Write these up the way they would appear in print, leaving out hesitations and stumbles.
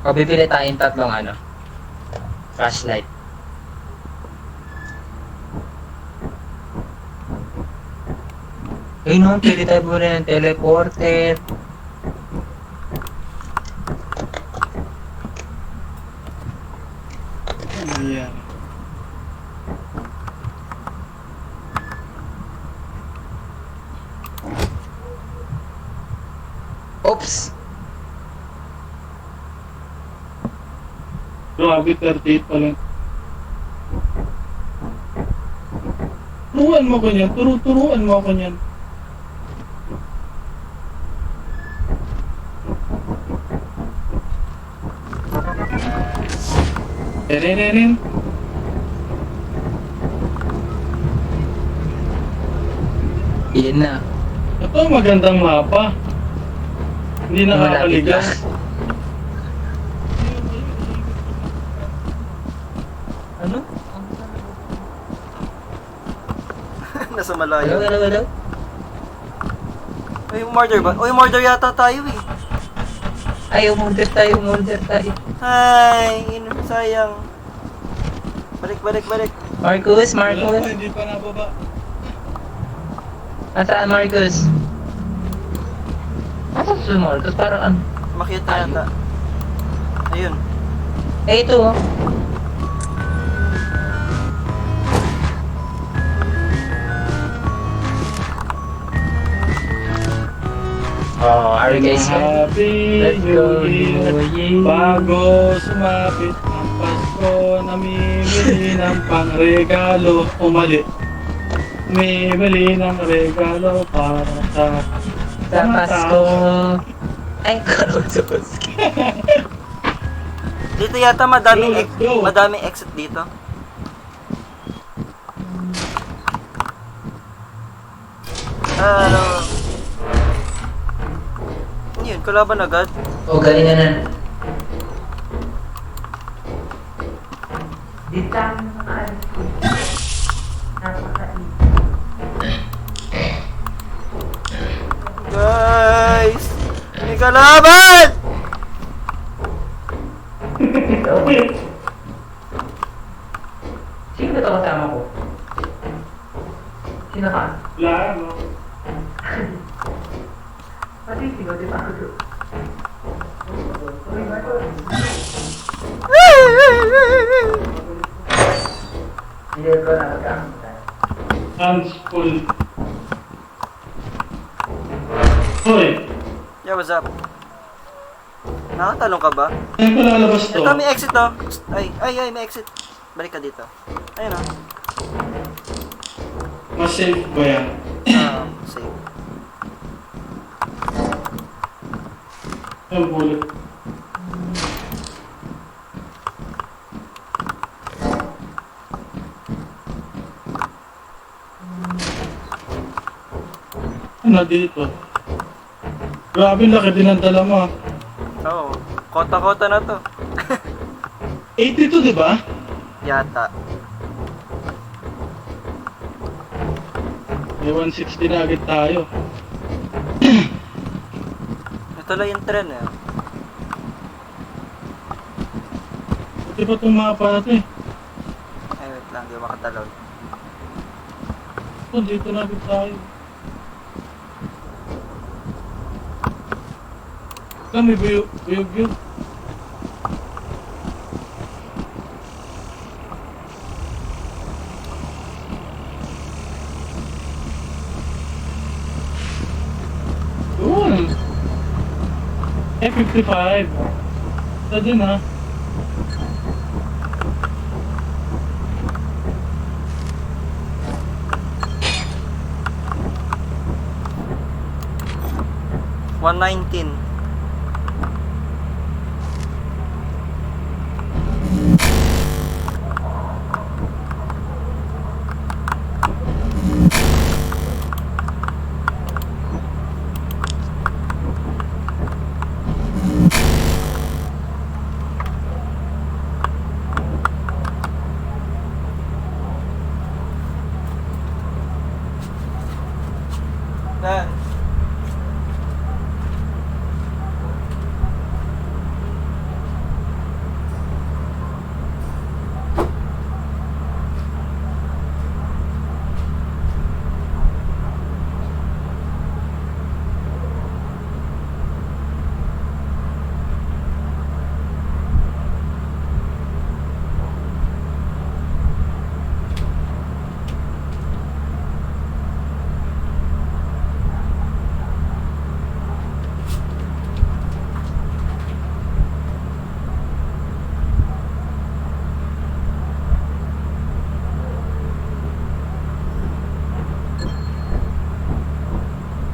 O bibili tayong tatlong ano, flashlight. Ay no, pwede tayo bumili ng teleporter. Ano yan? Oops! Grabe, 38 pa lang. Turuan mo ko niyan. Turuan mo ako niyan. Rin. Yan na. Ito magandang mapa. Hindi Malapit nakakaligas. lang. Ano? Nasa Hello, malayo. hello, hello? Uy, murder ba? Uy, murder yata tayo eh. Ay, umorder tayo. Ay, sayang. Balik. Marcus, Wala pa, Marcus. hindi pa nababa. Nasaan Marcus? Nasaan si Marcus? Parang ano? Makyat na yata. Ayun. Eh, ito oh. Oh, are you guys ready? Happy Let's go, New Year. New Year. Bago sumapit ang Pasko, namimili ng pangregalo. Umali. Namimili ng regalo para sa Sa Pasko. Ay, Karotowski. Dito yata Let's go. madaming exit dito. Ano? Yun, kalaban agad. Oh, galingan na. Ditang Guys! May kalaban! Sino ba ito kasama ko? Sino ka? Wala, no? Pati sino, di ba? Hindi ko na magkakamutan. Hands full. Hoy! Yeah, what's up? Nakatalong ka ba? Saan ko lalabas to? Ito, may exit oh. Ay, may exit. Balik ka dito. Ayun oh. Mas safe ba yan? Save. Ang bullet. Ano dito? Grabe, laki din ang dala mo. ah. Oo. Kota-kota na to. 82, di ba? Yata. May 160 na agad tayo. Ito lang yung trend eh. Buti pa itong mapa na ito eh. Ay, wait lang. Di ako makatalon. Ito, dito na agad tayo. May buyog yun. Doon. F55. Ito din ha. $119.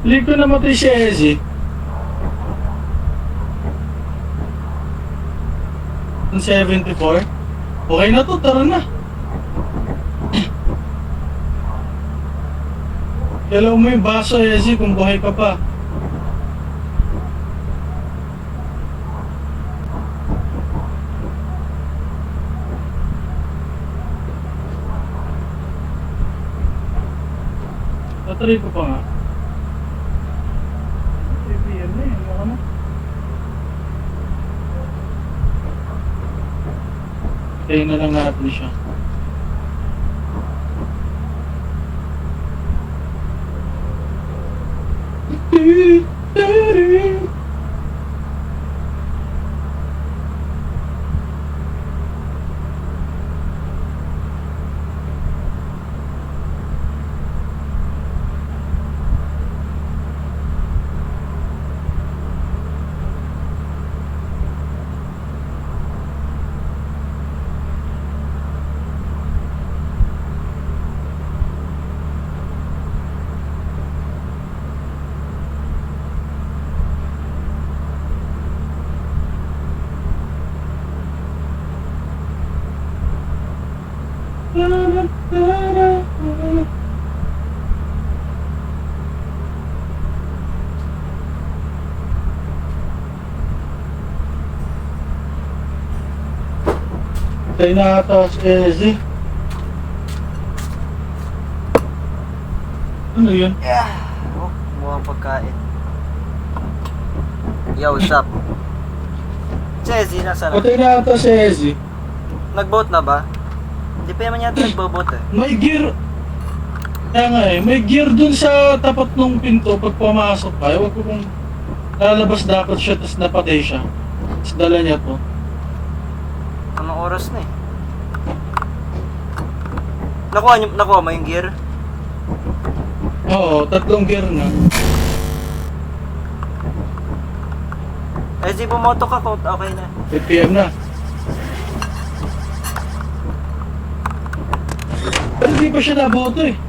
Hindi ko namatay si Ezzy. 74. Okay na to, tara na. Kailangan mo yung baso, Ezzy, kung buhay ka pa. Tatry ko pa nga. 3 PM na yun, ano na? Tayo na lang natin siya. Tayo na ata si Ezzy. Ano yun? Yeah. Oh, mukhang pagkain. Yo, what's up? Chezzy, nasa na? Patay na ata si Ezzy. Nag-vote na ba? Hindi pa naman yata nagbo-vote eh. May gear. Kaya nga eh, may gear dun sa tapat ng pinto pag pumasok ka. Ewan ko kung lalabas dapat siya, tapos napatay siya. Tapos dala niya to. Anong oras na eh? Nakuha mo yung gear? Oo, 3 gear na. Chezzy, bumoto ka kung okay na. 8 PM na. Pero di pa siya naboto eh.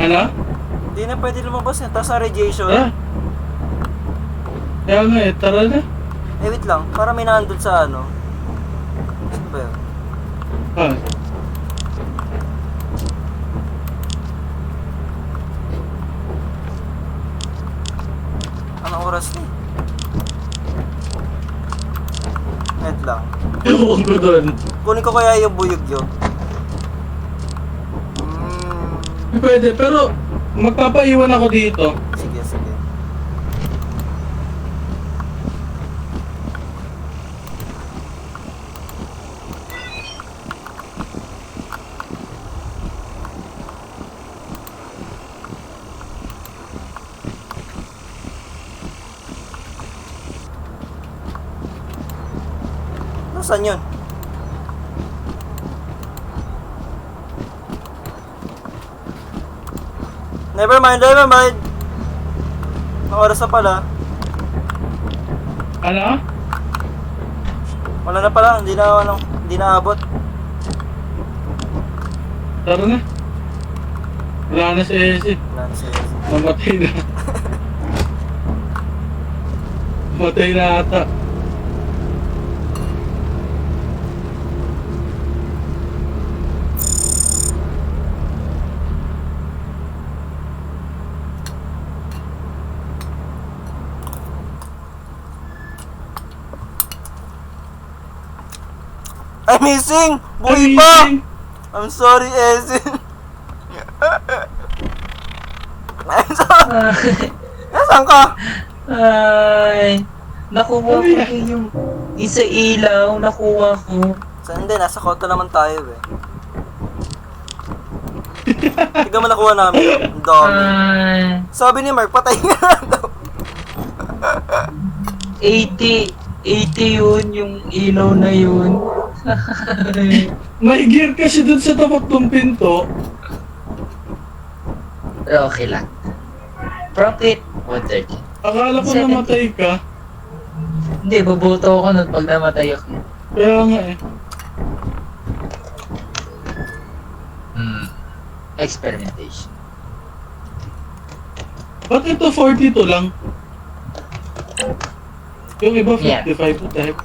Ano? Hindi na pwede lumabas yan. Tapos sa radiation. Ah? Kaya nga eh, tara na. Eh, wait lang. Para may nandun sa ano. Saan ba yun? Ah. Anong oras na eh? Wait lang. Ewan ko doon. Kunin ko kaya yung buyog yun. Pwede, pero magpapaiwan ako dito. Sige, sige. Nasaan yun? Never mind, never mind. Ang oras na pala. Ano? Wala na pala, hindi na abot. Tara na. Wala na si Ezzy. Wala na siya. Mamatay na. Matay na ata. I'm missing! Buhay pa! I'm sorry, Ezin. I'm sorry. Nasaan ka? Ay, nakuha ko yung isa ilaw, nakuha ko. Saan hindi? Nasa kota naman tayo eh. Tignan mo nakuha namin. Ang dami. Sabi ni Mark, patay nga lang daw. 80 yun, yung ilaw na yun. May gear kasi dun sa tapat ng pinto. Pero okay lang. Profit, 130. Akala ko 70. namatay ka. Hindi, bubuto ako nun pag namatay ako. Kaya nga eh. Experimentation. Ba't ito 42 lang? Yung iba 55, Yeah. what the heck?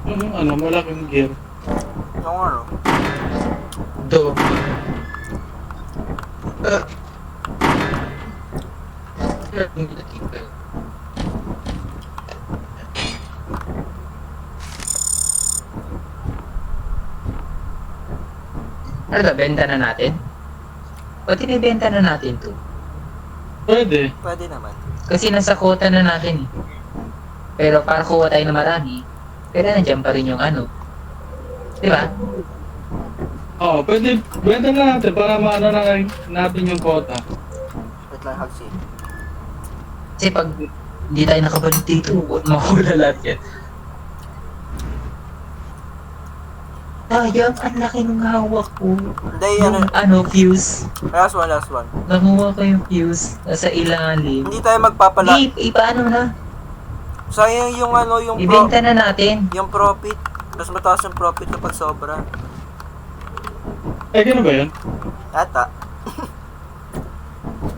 Yung ano, malaking gear. Yung ano. Do. Ano ba, benta na natin? O tinibenta na natin to? Pwede. Pwede naman. Kasi nasa quota na natin eh. Pero para kuha tayo na marami, pero nandiyan pa rin yung ano. Di ba? Oo, pwede. Benta na natin para maano na natin yung quota. Wait lang, Hagsi. Kasi pag hindi tayo nakabalik dito, mahula lahat yan. Ayang, ang laki ng hawak ko. Hindi, Yung fuse. last one. Nakuha ko yung fuse. Nasa ilalim. Hindi tayo magpapala. Di, paano na? Sayang yung ano, yung Ibenta na natin. yung profit. Mas mataas yung profit kapag sobra. Eh, gano'n ba yun? Ata.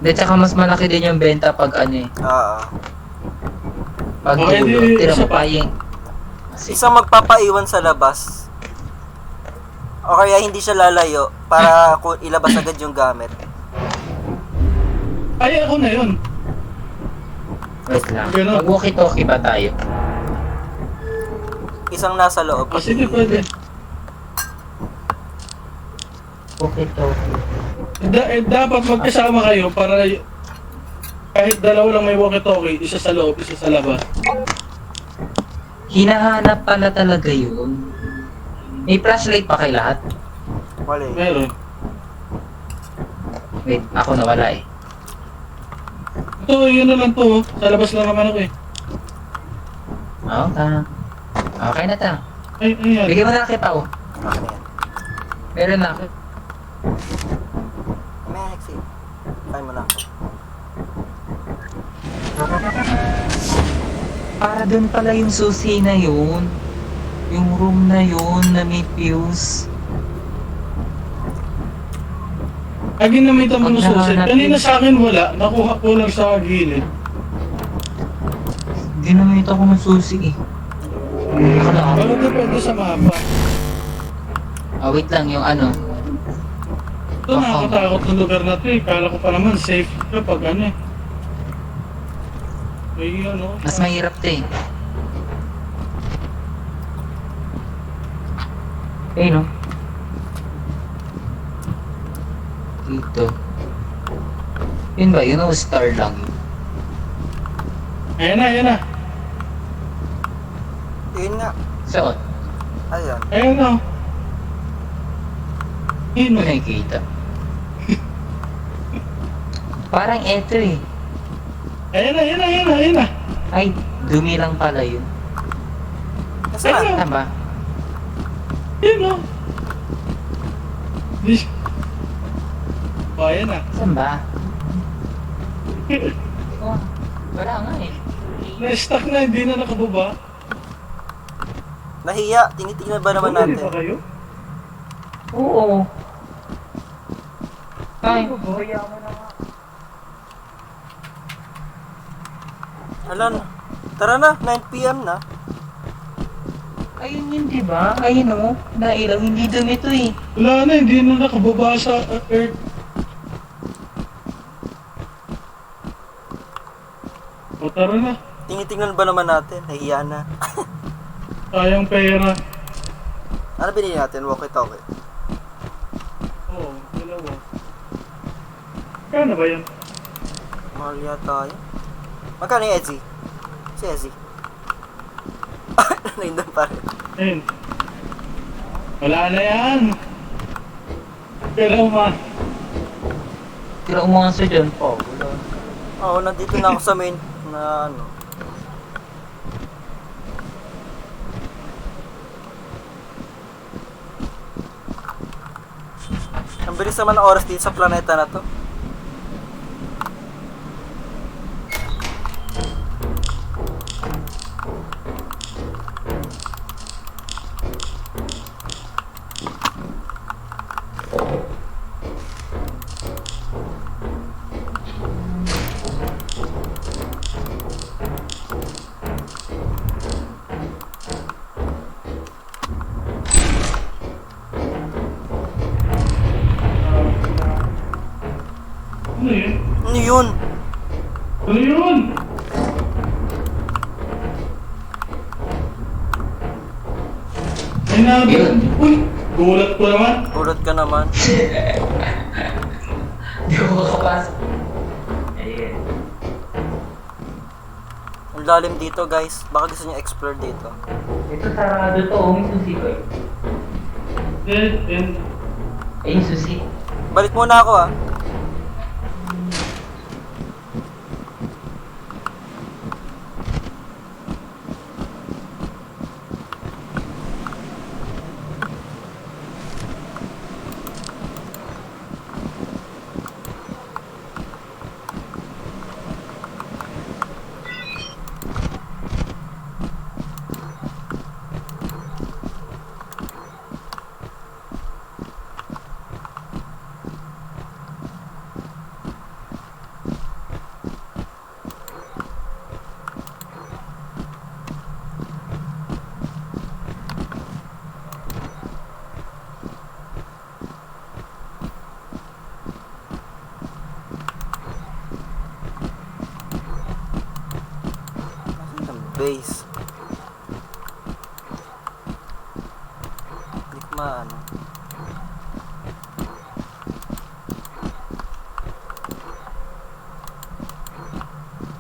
Di, tsaka mas malaki din yung benta pag ano eh. Oo. Pag Okay, dulo. di- Tira mo isa pa. pa yung... Kasi, Isang magpapaiwan sa labas. O kaya hindi siya lalayo para ilabas agad yung gamit. Ay, ako na yun. wait lang. Ganun. Mag-walkie-talkie ba tayo? Isang nasa loob. O sige, pwede. Walkie-talkie. Dapat magkasama kayo para kahit dalawa lang may walkie-talkie, isa sa loob, isa sa labas. Hinahanap pala talaga yun. May flashlight pa kay lahat? Wala eh. Meron. Wait, ako nawala eh. Ito, yun na lang to. Sa labas lang naman ako eh. Okay. Okay na ta. Ay, ayan. Bigyan mo na kay Pao. Okay yan. Meron na ako. May Hagsi. Try mo na ako. Para dun pala yung susi na yun. Yung room na yun na may fuse. Ay, ginamitan mo ng susi. Pag Kanina nahanap sa akin wala. Nakuha ko lang sa gilid. Ginamit ako ng susi eh. Akala Pero depende sa mapa. wait lang yung ano. Ito, nakakatakot ng lugar na ito eh. Kala ko pa naman safe ka pag ano eh. May ano. Mas mahirap to eh. Eh no? Dito. Yun ba? Yun o star lang yun. Ayan na, ayan na. Yun nga. Saan? Ayan. Ayan na. Yun Ano o. nakikita? Parang eto eh. Ayan na, ayan na, ayan na, ayan na. Ay, dumi lang pala yun. Nasaan? Tama. Yun o. O, ayan na. Saan ba? Oh, wala nga eh. Na-stuck na, hindi na nakababa. Nahiya. Tinitingnan ba naman Hindi natin? ba kayo? Oo. Ay, kaya mo na nga. Alan. Tara na. 9 PM na. Ayun yun, di ba? Ayun o. Nailaw, hindi dumi to eh. Wala na, hindi na nakababa sa earth. O, tara na. Tinitingnan ba naman natin? Nahiya na. Sayang pera. Ano binili natin? Walkie-talkie. Oo, dalawa. Kano ba yan? Mahal yata yun. Magkano yung Etsy? Si Etsy. Nandun pa rin. Ayun. Wala na yan. Pero Sila umangasya dyan po. Wala. Oo, nandito na ako sa main na ano. Ang bilis naman ng oras dito sa planeta na to. Ano yun? Ano yun? Ano yun? Ay Yun. Uy! Gulat ko naman. Gulat ka naman. Hindi ko makapasok. Ayan. Ang lalim dito guys. Baka gusto niyo explore dito. Ito sarado to. May susi ko eh. And Ay, yung susi. Balik muna ako ah. Base. Hindi ko maano.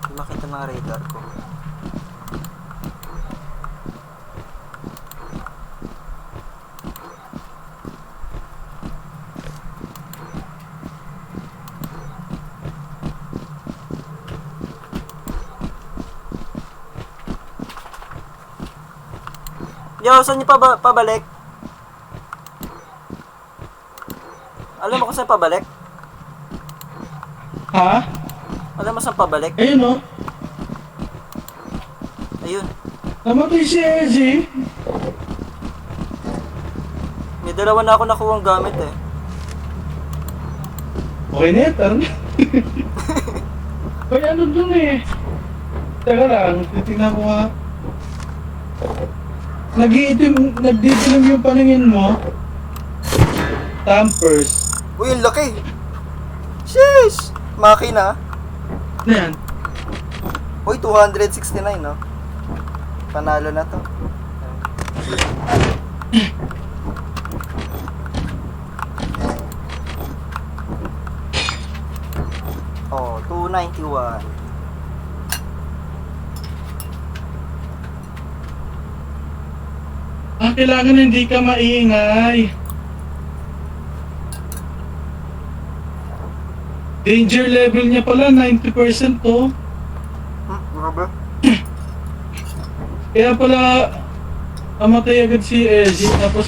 Hindi makita ng radar ko. Yo, saan niyo pabalik? Alam mo kung saan pabalik? ha? Alam mo saan pabalik? Ayun o. Ayun. Namatay si Ezzy. May dalawa na ako nakuhang gamit eh. Okay na yan, tara na. Ay, ano dun eh. Teka lang, titignan ko nga. Nagdidilim yung paningin mo. Tampers. Uy, ang laki! Sheesh! Makina. Ano yan? Uy, 269 no? Panalo na to. Oh, 291. Kailangan hindi ka maingay. Danger level niya pala, 90% to. Grabe. Kaya pala, amatay agad si Ezzy, tapos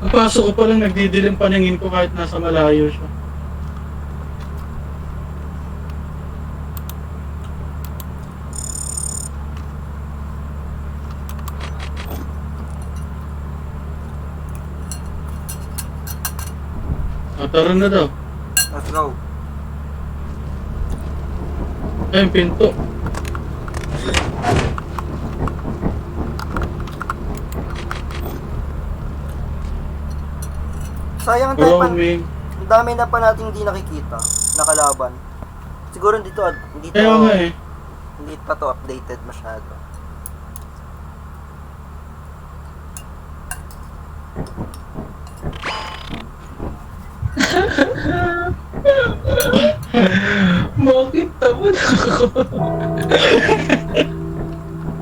pagpasok ko palang nagdidilim paningin ko kahit nasa malayo siya. Tara na daw. Let's go. Ayun, pinto. Sayang ang tayo pa. Roaming. Ang dami na pa nating hindi nakikita. Nakalaban. Siguro dito, Kaya nga eh. hindi pa to updated masyado. Bakit tamad ako?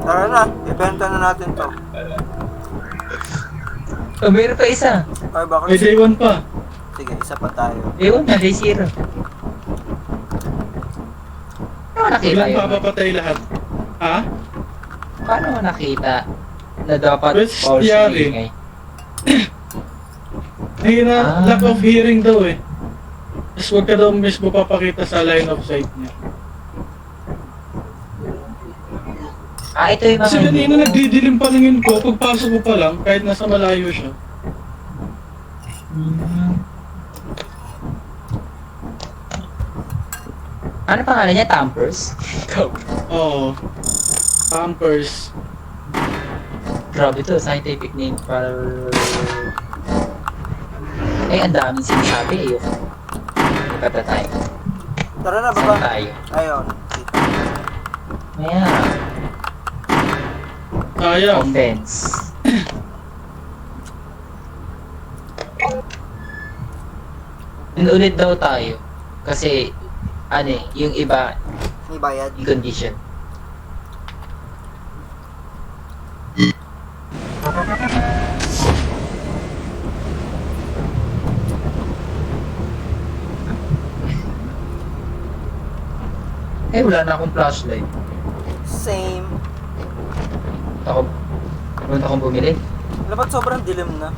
Tara na, ibenta na natin to. Oh, meron pa isa. Ay, bakit? May day one pa. Sige, isa pa tayo. Yun, day zero. Paano nakita Biglang yun? papapatay lahat. Ha? Paano mo nakita na dapat Well, false yari. ingay? Ah. Lack of hearing daw eh. Tapos huwag ka daw mismo papakita sa line of sight niya. Ah, ito yung mga... Kasi kanina nagdidilim paningin ko, pagpasok ko pa lang, kahit nasa malayo siya. Hmm. Ano pangalan niya? Tampers? Oo. Pampers. Grabe to, scientific name para... Eh, ang daming sinasabi eh. Pata tayo. Tara na, Saan baba. tayo? Ayun. Dito. Ayan. Sayang. Offense. Ulit daw tayo. Kasi, ano eh, yung iba, May bayad. yung condition. Eh, wala na akong flashlight. Same. Ako, punta akong bumili. Ano ba't sobrang dilim na?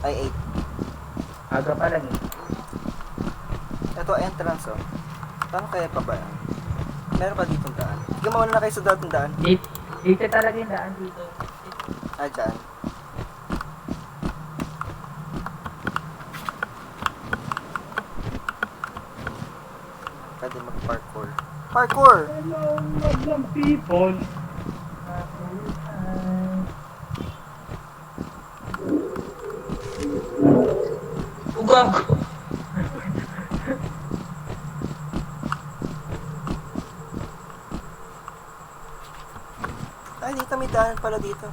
Ay, 8. Aga pa lang eh. Ito, entrance oh. Paano kaya pa ba yan? Meron ba ditong daan? Sige, mauna na kayo sa dating daan. Dito talaga yung daan dito. Ah, dyan. Pwede mag-parkour. Parkour! Hello, madlang people. Ugag! Ay, dito may daan pala dito.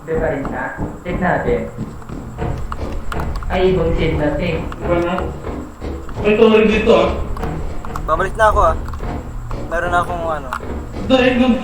Di ba rin siya? Check natin. Ay, ibang set natin. Diba na? May tuloy dito ah. Babalik na ako ah. Meron na akong ano. Dahil nung...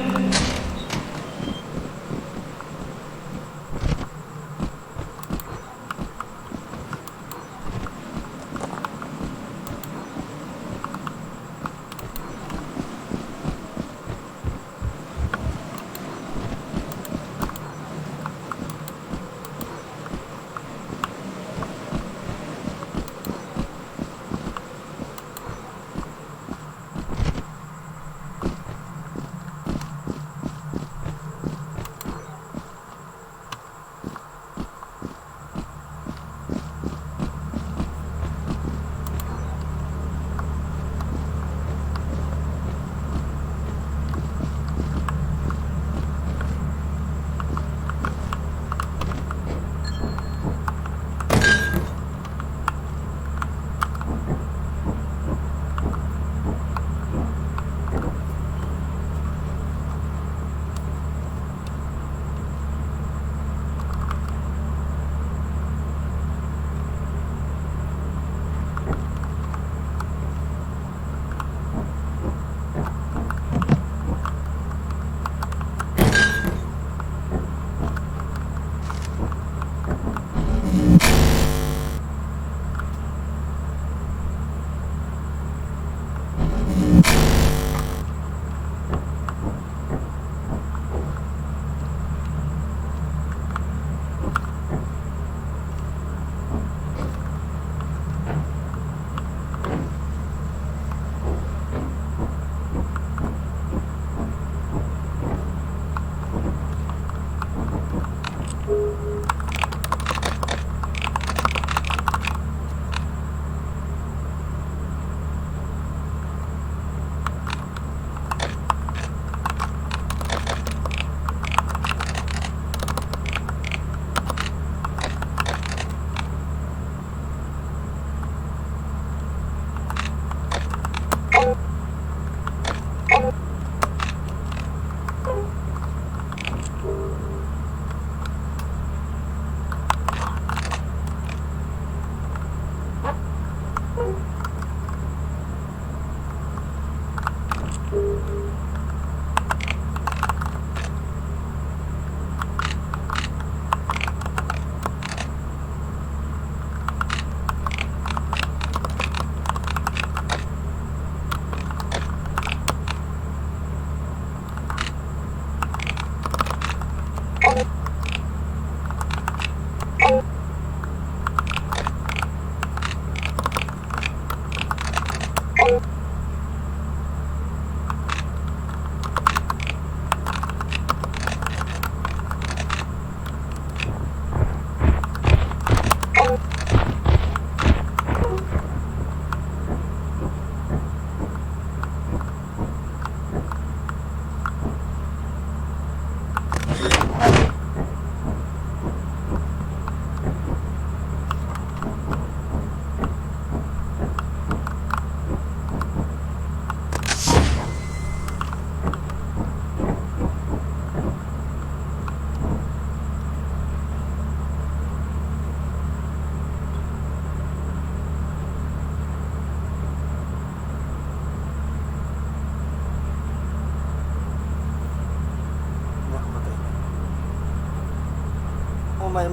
my.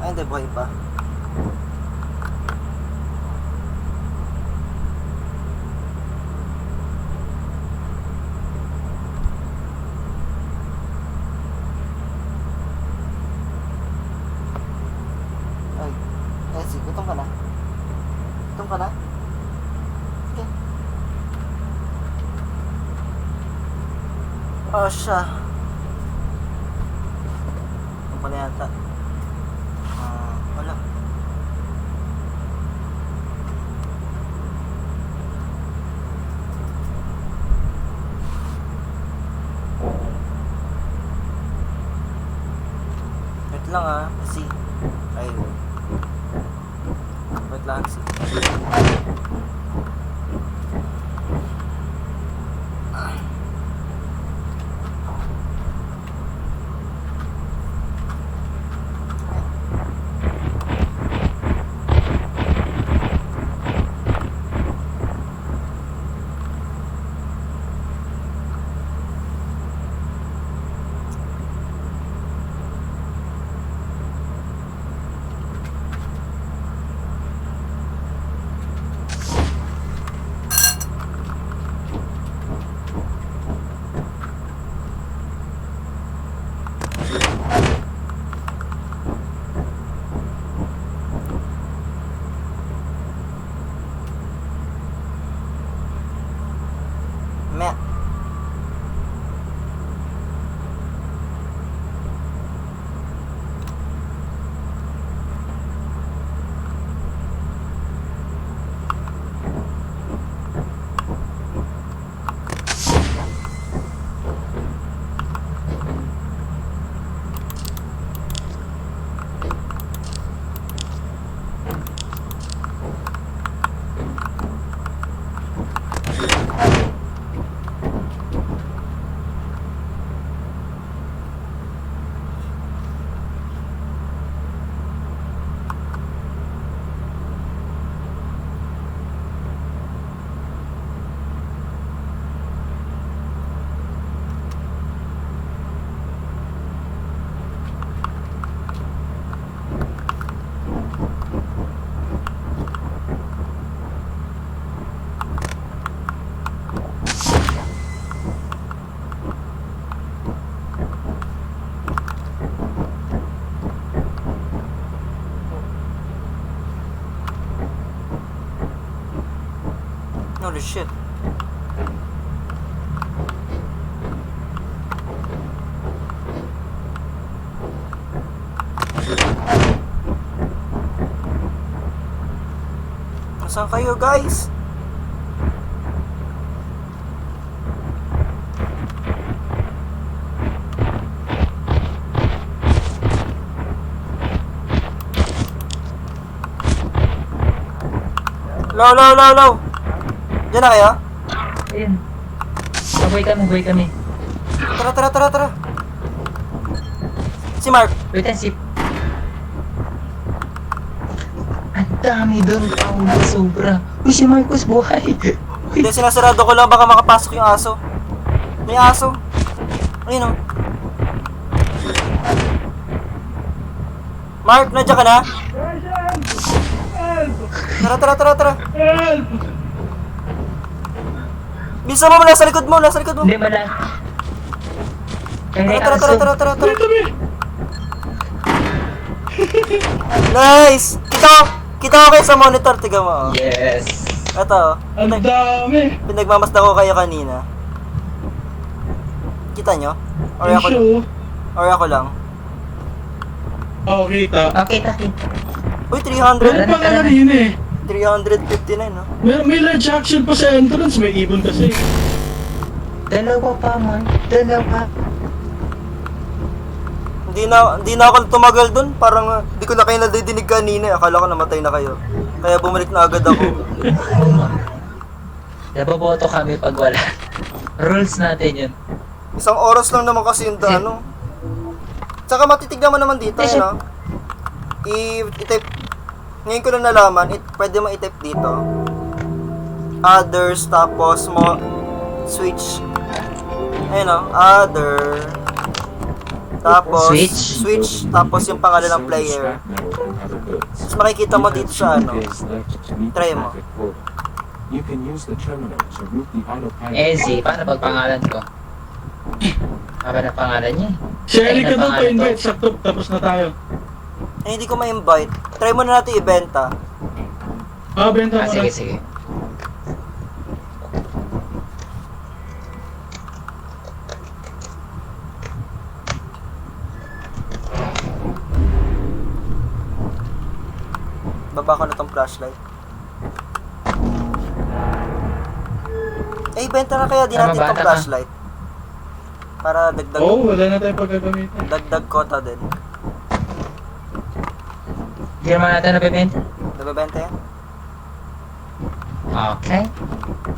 Ay, hindi, buhay pa. Ay, Ezzy, gutom ka na? Gutom ka na? Sige. Oh, siya. Gutom ka na yata. Wala. Wait lang kasi ay wait lang kasi meh. Holy shit. Nasaan kayo, guys? Low. Diyan na kayo? Ayun. Mabuhay kami. Tara. Si Mark. Wait and see. Ang dami doon, Paolo, sobra. Uy, si Marcos buhay. Hindi, sinasarado ko lang baka makapasok yung aso. May aso. Ayun o. Mark, nandiyan ka na? Tara. Help! Bisa mo, nasa likod mo. Hindi mala. Kaya may aso. Tara. Tabi! Nice! Kita ko kayo sa monitor, tiga mo. Yes. Ito, Ang dami! pinagmamasdan ko kayo kanina. Kita nyo? Ang show. Or ako lang? Oo, kita. Okay, taki. Uy, Ano 300. pa nga rin eh? 359, no? May large action pa sa entrance. May ibon kasi. Dalawa pa, man. Dalawa. Hindi na ako tumagal dun. Parang hindi ko na kayo nadidinig kanina. Akala ko namatay na kayo. Kaya bumalik na agad ako. Naboboto kami pag wala. Rules natin yun. Isang oras lang naman kasi yung ano. Tsaka matitignan mo naman dito, no? I-type. Ngayon ko lang nalaman, pwede mo i-type dito. Others, tapos mo switch. Ayun, no? Other. Tapos, Switch. switch, tapos yung pangalan ng player. Tapos makikita mo dito sa ano. Try mo. You can use the terminal to route the autopilot. Easy, paano pag pangalan ko? Haba na pangalan niya. Si Erika Ay, daw napangalan pa-invite, sakto, tapos na tayo. Eh, hindi ko ma-invite. Try mo na natin ibenta. Benta mo Sige, na. sige. Baba ko na tong flashlight. Eh, ibenta na kaya din natin Tama, tong bata ka. flashlight. Para dagdag, Oo, wala na tayong pagkagamitan. dagdag kota din. Hindi naman natin nabibenta. Nabibenta yan? Okay.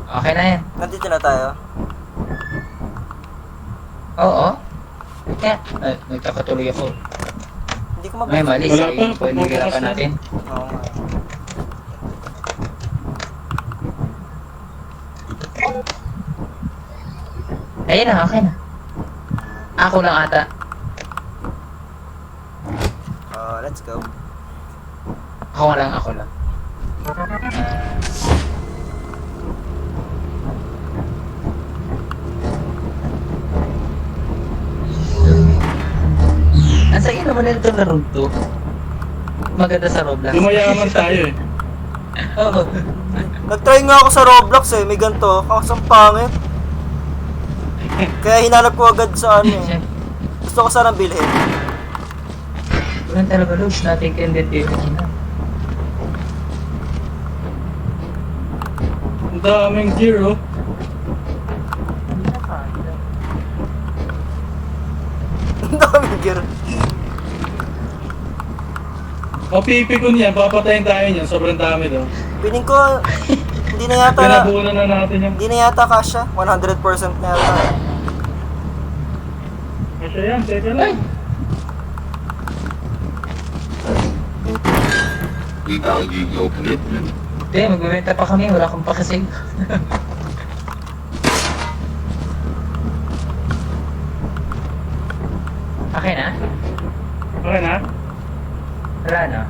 Okay na yan. Nandito na tayo. Oo. Kaya, nagkakatuloy ako. Hindi ko May mabenta. mali Wala sa pa, pinaghirapan pagbubukas natin. Oo nga. Ayun na, okay na. Ako lang ata. Let's go. Ako lang, ako lang. Ang saya naman nito na room to. Maganda sa Roblox. Lumayaman tayo eh. Oo. Nag-try nga ako sa Roblox eh. May ganito. Kaso ang pangit. Kaya hinanap ko agad sa ano eh. Gusto ko sanang bilhin. Walang talaga looks natin candid dito. Ang daming gear oh. Ang daming gear. Mapipikon yan, papatayin tayo niyan, sobrang dami daw. Piling ko, hindi na yata na, Pinabunan na natin yung... hindi na yata kasha. 100% na yata. Kasi yan, teka lang. We value your commitment. Hindi, magbibenta pa kami. Wala akong pakasig. Okay na? Okay na? Wala na.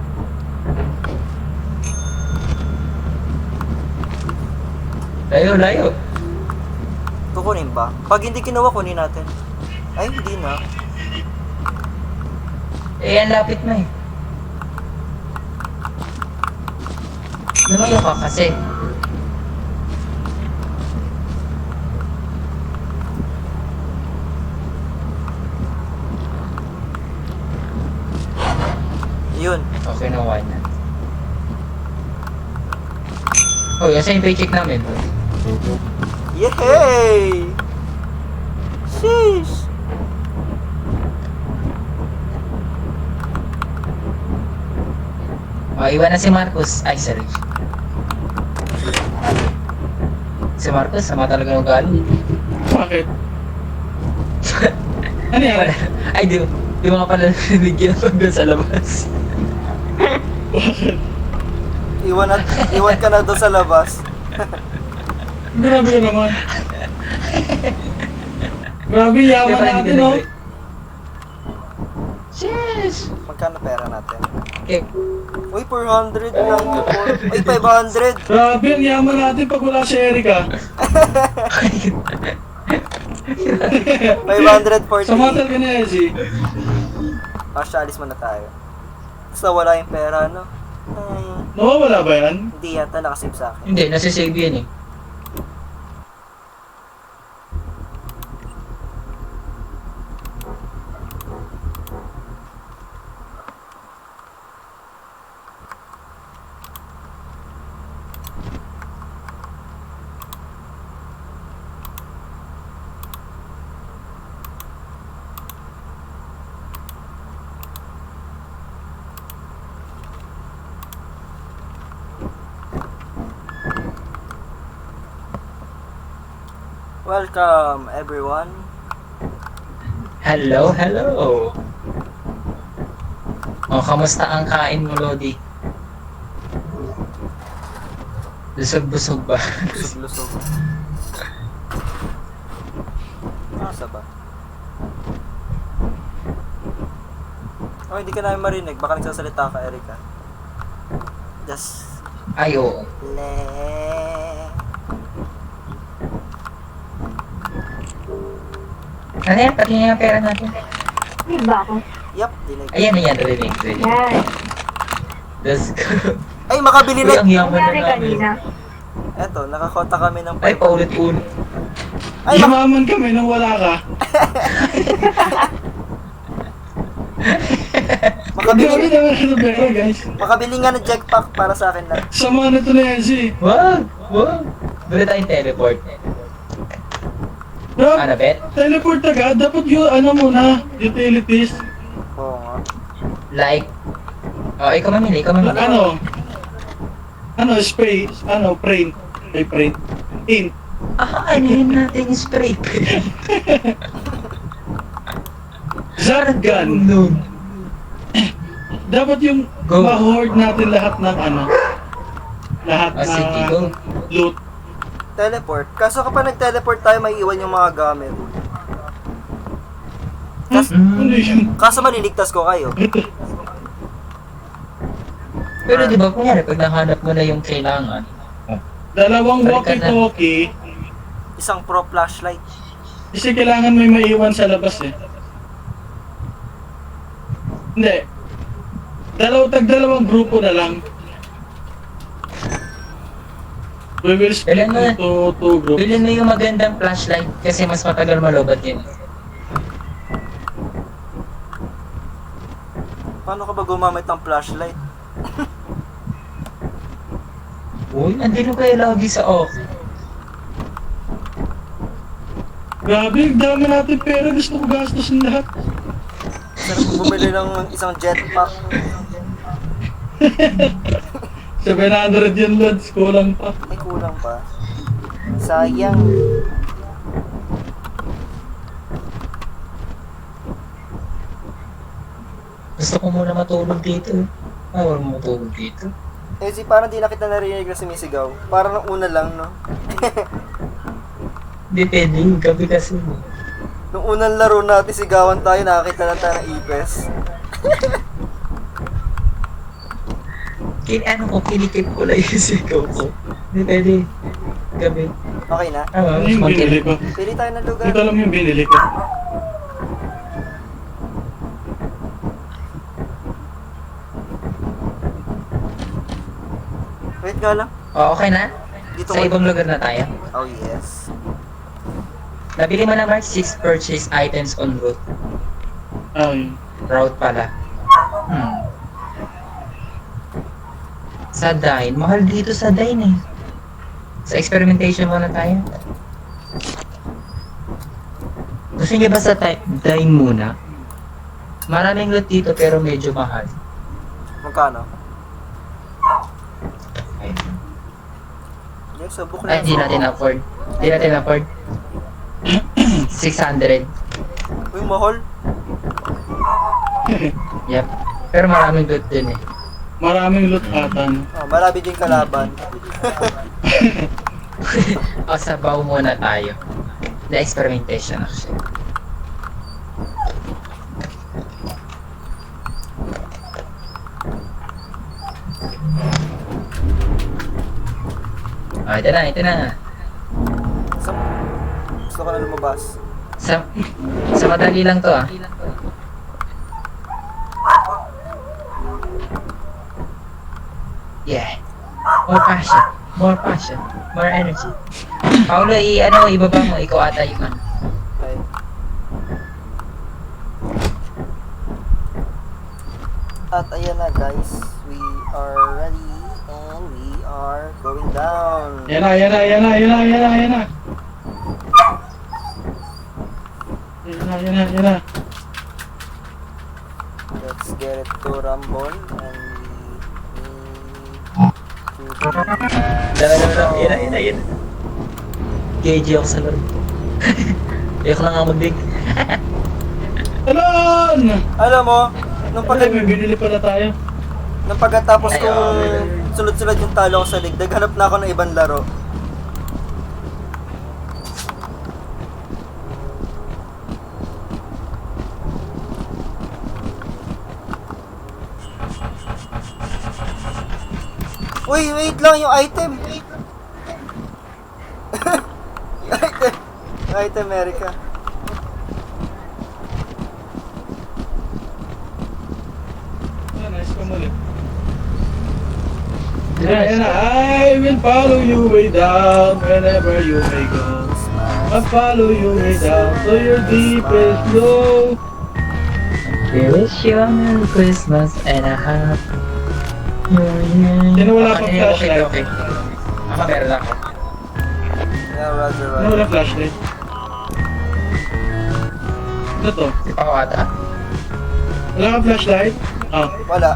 Layo, layo. Kukunin ba? Pag hindi kinuha, kunin natin. Ay, hindi na. Eh, ang lapit na eh. Lumayo ka kasi. Yun. Okay na, why not? Oh, yan yung paycheck namin. Yehey! Sheesh! Oh, iwan na si Marcos. Ay, sorry. Si Marcos, sama talaga ng ugali. Bakit? Ano yan? Ay, di mo nga pala nabigyan pag doon sa labas. Bakit? Iwan ka na doon sa labas. Grabe ka naman. Grabe, yaman natin oh. Yes! Magkano pera natin? Okay. Uy, 400 lang. Uy, 500. Grabe, ang yaman natin pag wala si Erika. 540. Samatal ka na, Ezzy. Alis muna tayo. Basta wala yung pera, no? Ay, Nawawala ba yan? hindi yata nakasave sa akin. Hindi, nasisave yan eh. Welcome, everyone. Hello, hello! Oh, kamusta ang kain mo, Lodi? Lusog-busog ba? Lusog-lusog. Nasa ba? Oh, hindi ka namin marinig. Baka nagsasalita ka, Erika. Just... Ay, oo. Le... Ano yan? Pati na yung pera natin. Hindi ba ako? Yup, dinig. Ayan, ayan. Rinig. Yan. Let's go. Ay, makabili Uy, na! ang yaman na Nangyari namin. kanina. Eto, nakakota kami ng... Ay, paulit-ulit. Ay, Yumaman kami nang wala ka. makabili, Grabe naman ito pera, guys. makabili nga ng jackpack para sa akin lang. Sama na ito na yan, si. Wag! Wag! Bili tayong teleport. Rob, Ano, Bet? teleport agad. Dapat yung ano muna, utilities. Oo nga. Like, oh, ikaw mamili, ikaw mamili. Ano, spray, print. Ay, print. Ink. Ano yun natin yung spray? Shotgun. Nun. Dapat yung Go. ma-hoard natin lahat ng ano. Lahat Sige, ng go. loot. Teleport. Kaso kapag nag-teleport tayo, may iwan yung mga gamit. Ano yun? Kaso maliligtas ko kayo. Pero di ba, kunyari, pag nahanap mo na yung kailangan, Dalawang Balik ka na. walkie-talkie. Isang pro flashlight. Kasi kailangan may maiwan sa labas eh. Hindi. Tag-dalawang grupo na lang. We will split Kailan na? into two groups. bilhin mo yung magandang flashlight kasi mas matagal malobat yun. Paano ka ba gumamit ng flashlight? Uy, nandito kayo lagi sa office. Grabe, ang dami natin pera. Gusto ko gastusin lahat. Sarap bumili ng isang jetpack. 700 yan, Lods. Kulang pa. Ay, kulang pa. Sayang. Gusto ko muna matulog dito. Wala mo matulog dito. Eh, parang di na kita narinig na sumisigaw. Parang nung una lang, no? Depende, gabi kasi. Nung unang laro natin, sigawan tayo, nakakita lang tayo ng ipes. Kinikip ko lang yung sigaw ko. Depende. Gabi. Okay na? Ano yung binili ko? Pili tayo ng lugar. Ito lang yung binili ko. Wait nga lang. Oh, okay na? Dito Sa ibang lugar na tayo. Oh, yes. Nabili mo na Mark 6 purchase items on route. Ay. Route pala. Sa Dine. Mahal dito sa Dine eh. Sa experimentation muna tayo. Gusto niyo ba sa Dine muna? Maraming loot dito pero medyo mahal. Magkano? Ay, Yung subok ay lang. di natin afford. Di natin afford. 600. Uy, mahal. Yep. Pero maraming loot din eh. Maraming loot ata. No? Oh, marami din kalaban. O sabaw muna tayo. The experimentation actually. Ah, ito na, ito na. So, gusto ko na lumabas. Sa madali lang to ah. Yeah. More passion. More passion. More energy. Paulo, ibaba mo. Ikaw ata yung ano. Okay. At ayan na guys, we are ready and we are going down. Yan na, yan na, yan na, yan na, yan na, yan na. Yan na, yan na, yan na. Let's get it to rumble and we need to Yan na. KG ako sa laro. Ayoko na nga mag-dig. Talon! Alam mo, nung Pagka may binili pala tayo. pagkatapos Ay, kong oh. sunod-sunod yung talo ko sa league, naghanap na ako ng ibang laro. Uy, wait lang yung item. Yung item. Yung item, America. Nice ka muli. And I will follow you way down wherever you may go. I'll follow you way down to your deepest low. We wish you a Merry Christmas and a Happy New Year. Sino wala pang flashlight? Okay. Ako meron ako. Yeah, Roger, Ano Roger. wala flashlight? Ano to? Si Pao ata. Wala kang flashlight? Ah. Wala.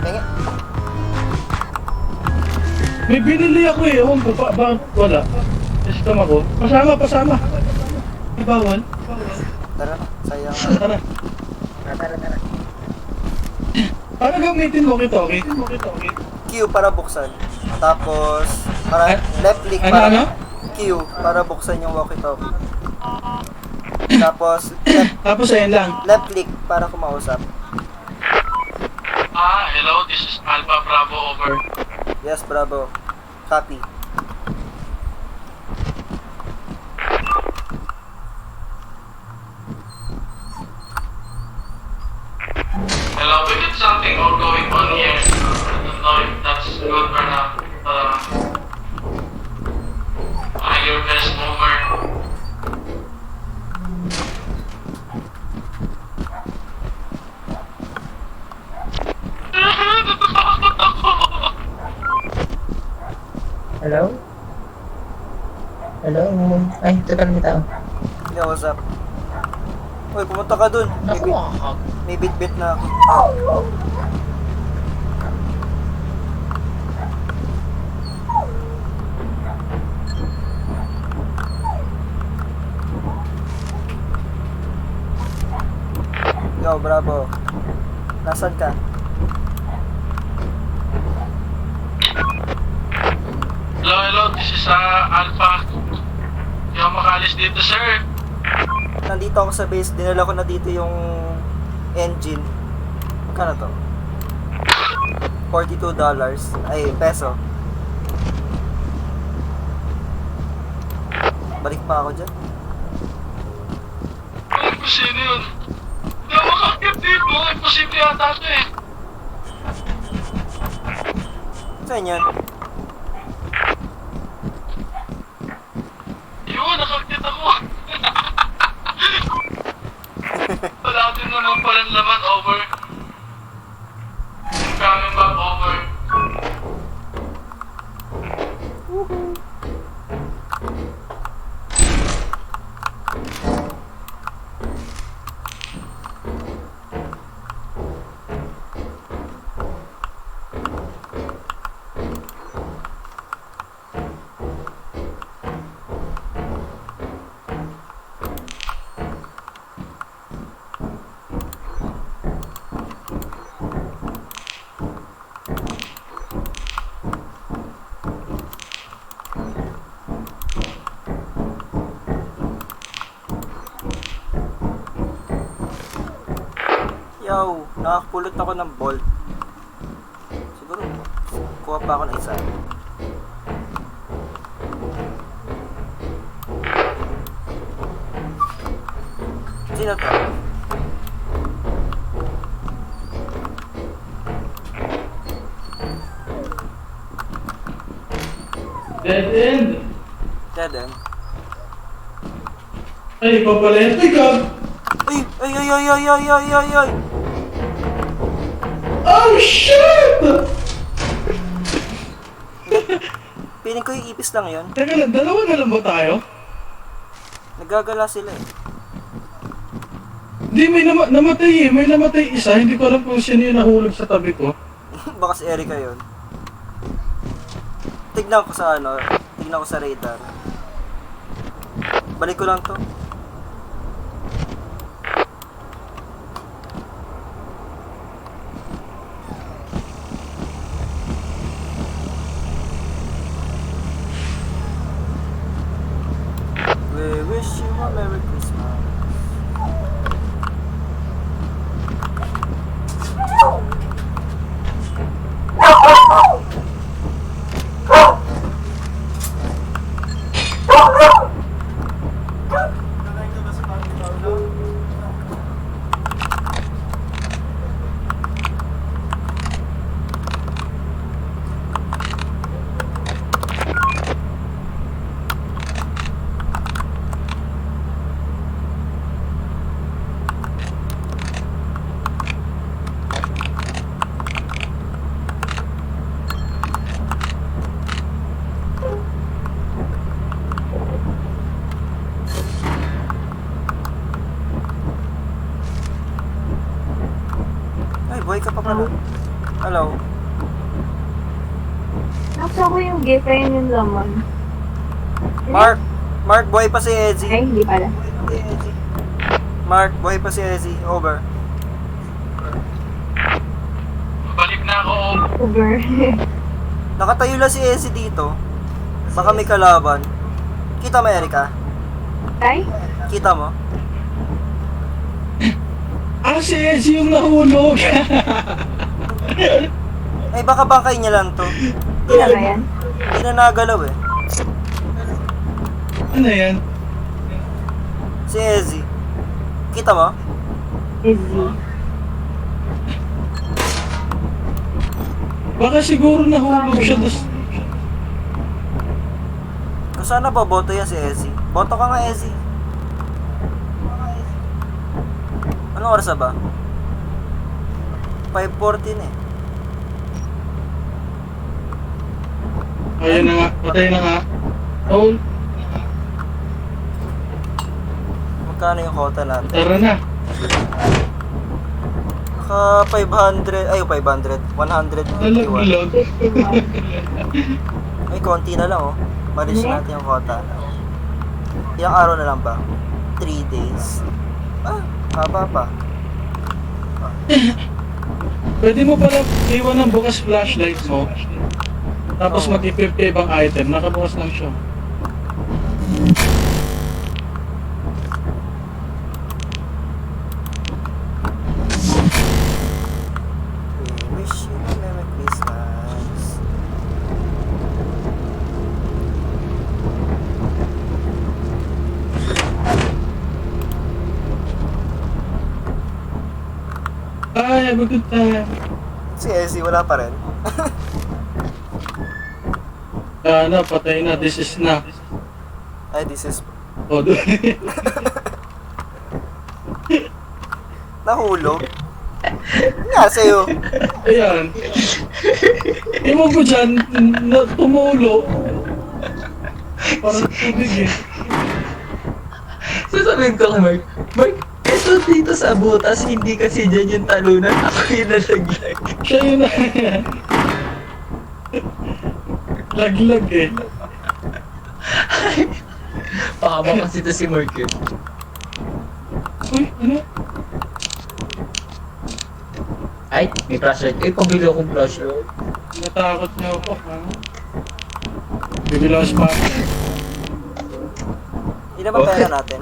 Tingin. May binili ako eh. Ewan ko pa. Bakit wala? System ako. Pasama. May bawal. Tara na, sayang. Tara. Tara. Paano gamitin mo ito? Okay? Q para buksan. Tapos, para left click Ano, para ano? Q para buksan yung walkie-talkie. Tapos, Tapos ayun lang. left click para kumausap. Hello. This is Alpha Bravo over. Yes, Bravo. Copy. Hello, we got something going on here. I don't know if that's good or not. Your best mover. Hello? Hello? Ay, ito pala may tao. Yeah, what's up? Uy, pumunta ka dun. Naku, May bit-bit na ako. Yo, Bravo. Nasaan ka? Hello, this is Alpha. Hindi ako makalis dito, sir. Nandito ako sa base. Dinala ko na dito yung engine. Magkano to? $42. Ay, peso. Balik pa ako dyan. Alam ko sino yun. Hindi ako makakit dito. Imposible yata ito eh. Saan yan? Yun, nakakit ako. Wala din naman palang laman, over. Coming back, over. Yo, nakakapulot ako ng bolt. Siguro, kuha pa ako ng isa. Sino to? Dead end. Dead end. Ay, papala yan. Ay, God! Ay! Ay! Ay! Ay! Ay! Ay! Ay! Ay! Ay! Oh, shit! Piling ko yung ipis lang yun. Teka lang, dalawa na lang ba tayo? Nagagala sila eh. Hindi, may namatay eh. May namatay isa. Hindi ko alam kung sino yung nahulog sa tabi ko. Baka si Erika yun. Tignan ko sa ano, tignan ko sa radar. Balik ko lang to. We wish you a Merry Christmas. Buhay ka pa pala. Hello. Naksa ko yung gift, ayun yung laman. Mark! Mark, buhay pa si Ezzy. Ay, hindi pala. Mark, buhay pa si Ezzy. Over. Balik na ako. Uber. Nakatayo lang si Ezzy dito. Baka may kalaban. Kita mo, Erika? Tay? Kita mo? Ah, si Ezzy yung nahulog. Ay, baka bangkay niya lang to. Hindi na ba yan? Hindi na nagalaw eh. Ano yan? Si Ezzy. Kita mo? Easy. Baka siguro nahulog siya. Kung sana pa boto yan si Ezzy. Boto ka nga, Ezzy. Anong oras na ba? 5:14 eh. Ayan na nga. Patay na nga. Oh, Magkano yung quota natin? tara na. Naka 500, ay 500, 151. Nalaglag. 51. Ay, konti na lang oh. Malis natin yung quota. Ilang araw na lang ba? 3 days. Ah, haba pa. Pwede mo pala iwan ng bukas flashlight mo. Tapos Oo. mag-equip ka ibang item. Nakabukas lang siya. We wish you a Merry Christmas. Ay, have a good time. Si Ezzy, wala pa rin. Ano, patay na. This is na. Ay, this is... O, doon. Nahulog. Nga sa'yo. Ayan. Ewan ko dyan, tumulo. Parang tubig eh. Sasabihin ko kay Mark, Mark, ito dito sa butas, hindi kasi dyan yung talunan. Ako yung nalaglag. Siya yun na. Laglag eh. Pakama kasi ito si Mark yun. Uy, ano? Ay, may flashlight. Eh, pabili akong flashlight. Natakot niya ako. Ha? Bibili ako spotlight. Ilan ba pera natin?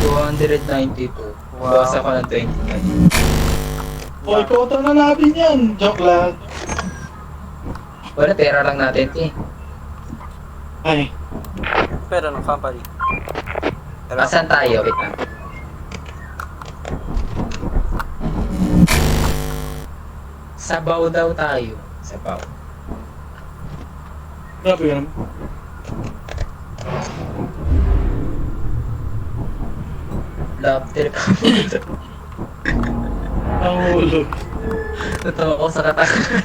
292. Wow. Bawas ako ng 29. Hoy, kota na natin yan. Joke lang. Wala, pera lang natin eh. Ay, Pera ng company. Pera ng Asan tayo? Wait lang. Sabaw daw tayo. Sabaw. grabe ka naman. Love trip. Nahulog. Natawa ko sa katakan.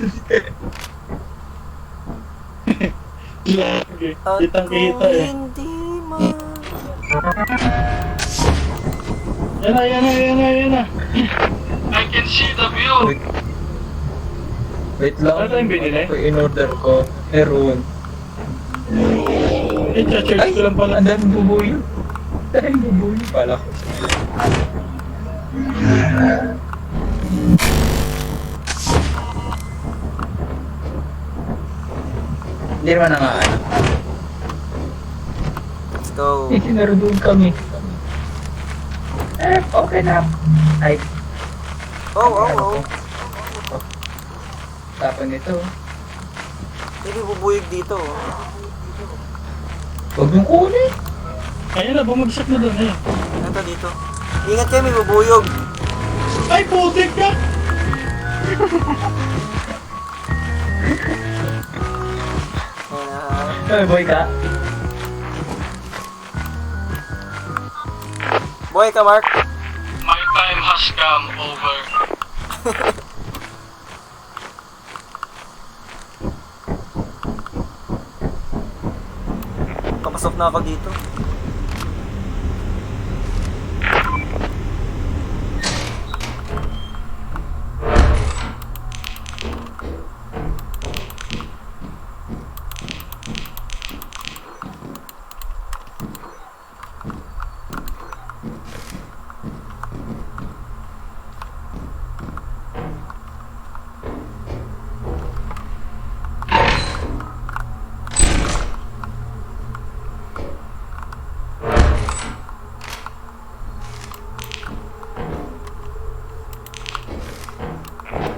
Lagi. At Kitang-kita kung eh. hindi man... Yan na, yan na, yan na, yan na. I can see the view. Wait lang. Ano tayong binili? Ano in order ko? Meron. Eh, cha-charge ko lang pala. Ang daming bubuyo. Ang daming bubuyo pala ko. Hindi naman na nga ano. Let's go. Naroon kami. Eh, okay na. Ay, Oh, oh, oh. tapon nito. Hindi bubuyog dito. Oh. Huwag mong kunin. Ayun na, bumagsak na doon eh. Ito dito. Ingat kayo, may bubuyog. Ay, putik ka! Ayan, Ay, boy ka. buhay ka, Mark. My time has come over. Papasok na ako dito.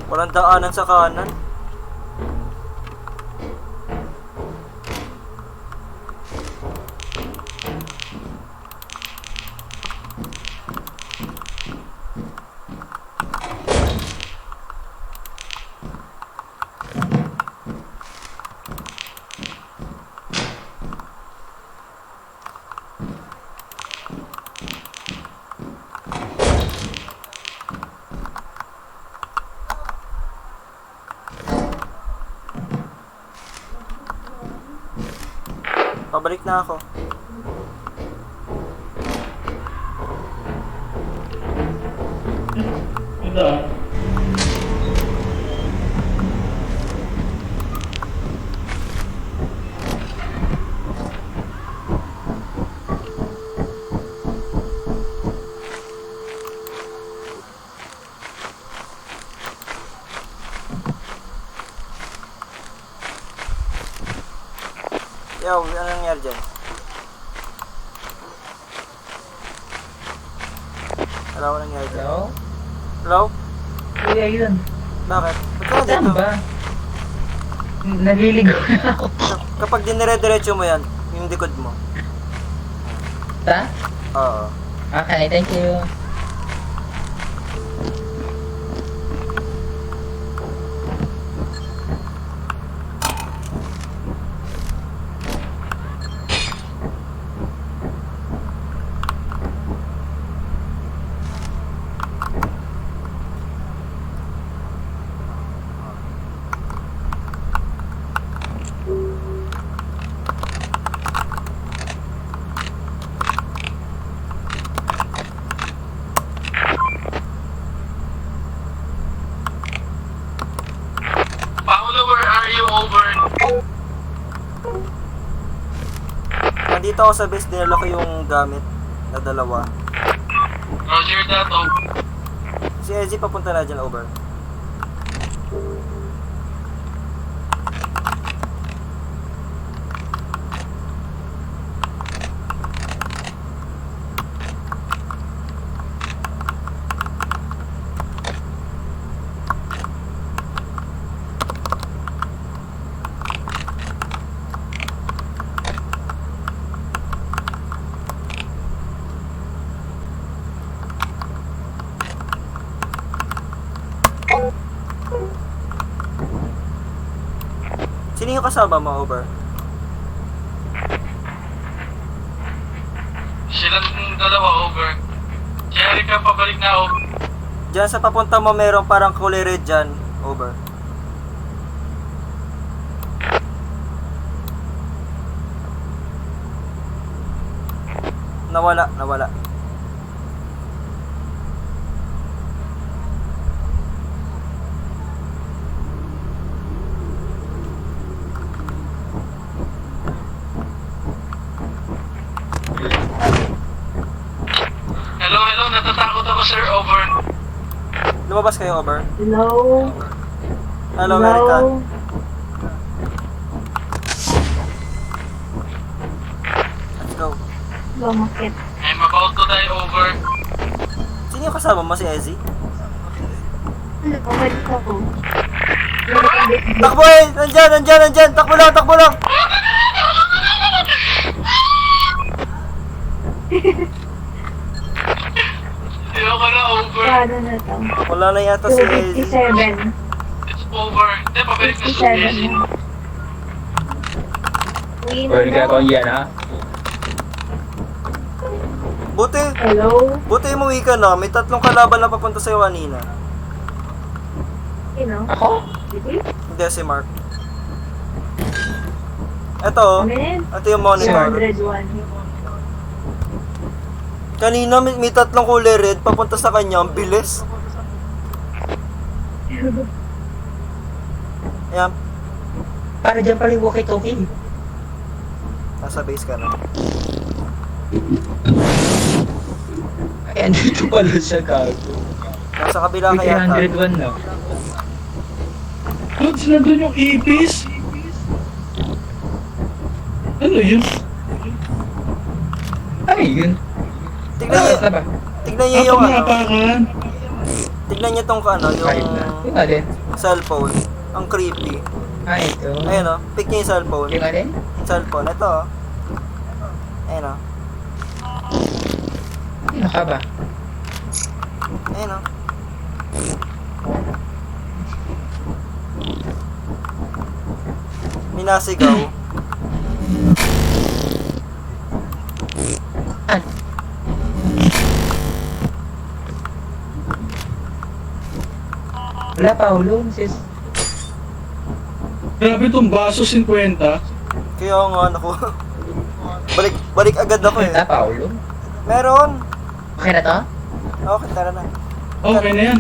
Walang daanan sa kanan. Pabalik na ako. Ito ah. Yo, ano nangyari dyan? Hello, ano nangyari dyan? Hello? Hello? Kuya, yun. Bakit? Ba't ka na Saan dito? ba? Naliligaw na ako. Kapag dinire-diretso mo yan, yung likod mo. Ta? Oo. Okay, thank you. Paolo, where are you? Over. Nandito ako sa base, dinala ko yung gamit na dalawa. Roger that, Si Ezzy papunta na dyan, over. Sino yung kasama mo, over? Silang dalawa, over. Jerry ka, pabalik na, over. Diyan sa papunta mo merong parang kulay red dyan, over. Nawala. Hello, natatakot ako, sir, over. Lumabas kayo, over. Hello? Hello, America. Let's go. Lumakit. I'm about to die, over. Sino yung kasama mo, si Ezzy? Lumakit ako. Takbo eh! Nandyan! Takbo lang! Ayoko na, over. Paano na to? Wala na yata si Ezzy. 257. It's over. Hindi, pabalik na sa 57 Jesse. na. Uwi na Pwede ka daw. kung yan, ha? Hello? Buti umuwi ka na. May 3 kalaban na papunta sa'yo kanina. Sino? Ako? Sige. Hindi, si Mark. Ito, Ano yun? ito yung monitor. 201. Kanina may 3 kulay red papunta sa kanya. Ang bilis. Ayan, Para dyan pala yung walkie-talkie. nasa base ka na. Ay, andito pala siya, gago. Nasa kabila May ka yata. 301 na. Lods, nandun yung ipis. Ano yun? Ay, yun. Tignan niyo, Bakit na ba? tignan niyo yung ano. Napakan. Tignan niyo tong ano, Five na. yung Yung alin? cellphone. Ang creepy. Ito. Ayun o, pick niyo yung cellphone. Yung alin? Cellphone, ito o. Ayun o. Ano ka ba? Ayun o. Minasigaw. An? Wala pa ulong, sis. Grabe itong baso 50. Kaya nga, naku. Balik agad ako eh. Wala pa ulong. Meron. Okay na to? Okay, tara na. Okay na yan.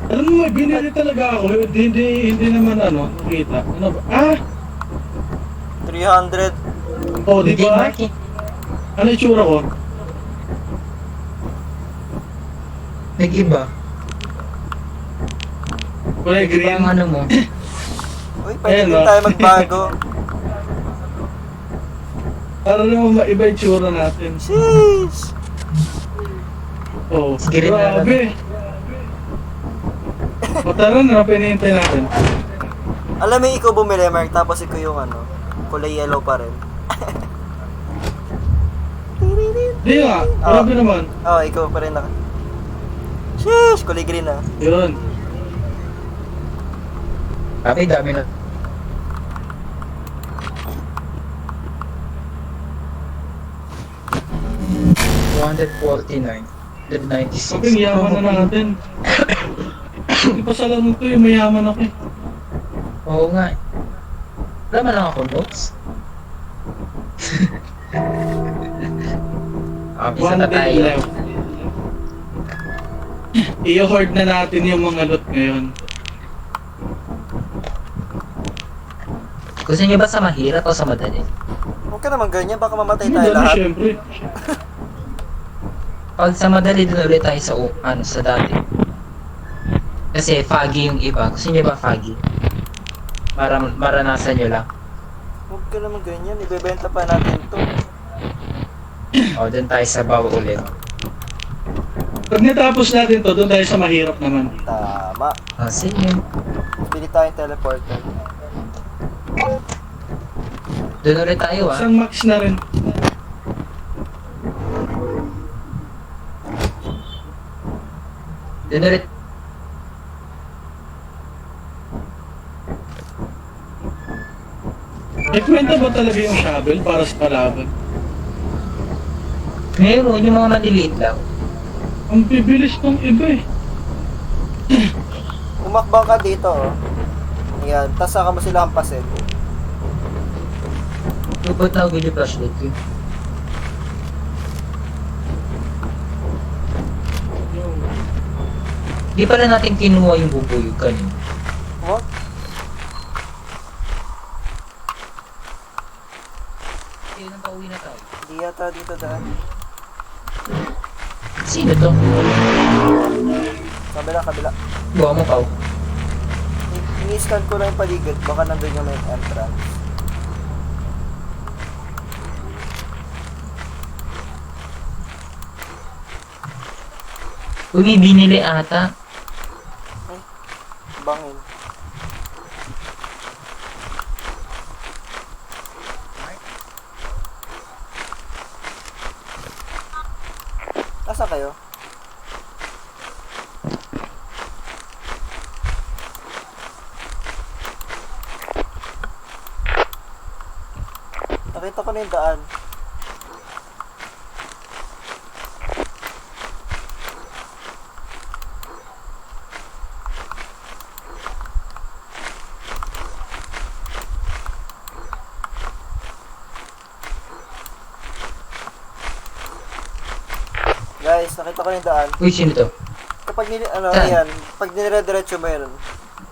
Alam mo, may binili talaga ako. Hindi naman nakita. Ano ba? 300. Oh, di Hindi, ba? Marky. Ano yung tsura ko? Nag-iba. Kulay Iba green. ang ano mo. Uy, pwede Ayun, din oh. tayo magbago. Para naman maiba yung tsura natin. Sheesh! Oh, Sige rin na. grabe. O tara na, pinihintay natin. Alam mo, ikaw bumili, Mark, tapos ikaw yung kulay yellow pa rin. Di nga, grabe naman. Oh, ikaw pa rin na. Sheesh! Kulay green ah. Yun. Sabi, dami na. $249. $196. Sabi, yaman na natin. Di pa sa laro to, yung mayaman ako eh. Oo nga. Wala man lang ako notes. Isa One na day tayo. left. I-hoard na natin yung mga loot ngayon. Gusto niyo ba sa mahirap o sa madali? Huwag ka naman ganyan, baka mamatay tayo Madali, lahat. syempre. Pag sa madali, dun ulit tayo sa, sa dati. Kasi foggy yung iba. Gusto niyo ba foggy? Maranasan niyo lang. Huwag ka naman ganyan, ibebenta pa natin to. O, dun tayo sa bawo ulit. Pag natapos natin to, doon tayo sa mahirap naman. Tama. O, sige. Bili tayong teleporter. Dun ulit tayo ah. Isang max na rin. Dun ulit. May kwenta ba talaga yung shovel para sa kalaban? Meron, yung mga maliliit lang. Ang bibilis ng iba eh. Umakbang ka dito oh. Ayan, tas saka mo sila hampasin. Lupot na ako yung flashlight ko. Di pala natin kinuha yung bubuyog kanina. What? Ayun, nang pauwi na tayo. Hindi yata dito daan. Sino to? Kabila, kabila. Buha mo pao. Ini-scan ko lang yung paligid, baka nandun yung main entrance. Uy, binili ata. Bangin. Nasaan kayo? Nakita ko na yung daan. Guys, nakita ko na yung daan. Uy, sino to? Kapag Saan? ayan, pag nire-diretso mo yun,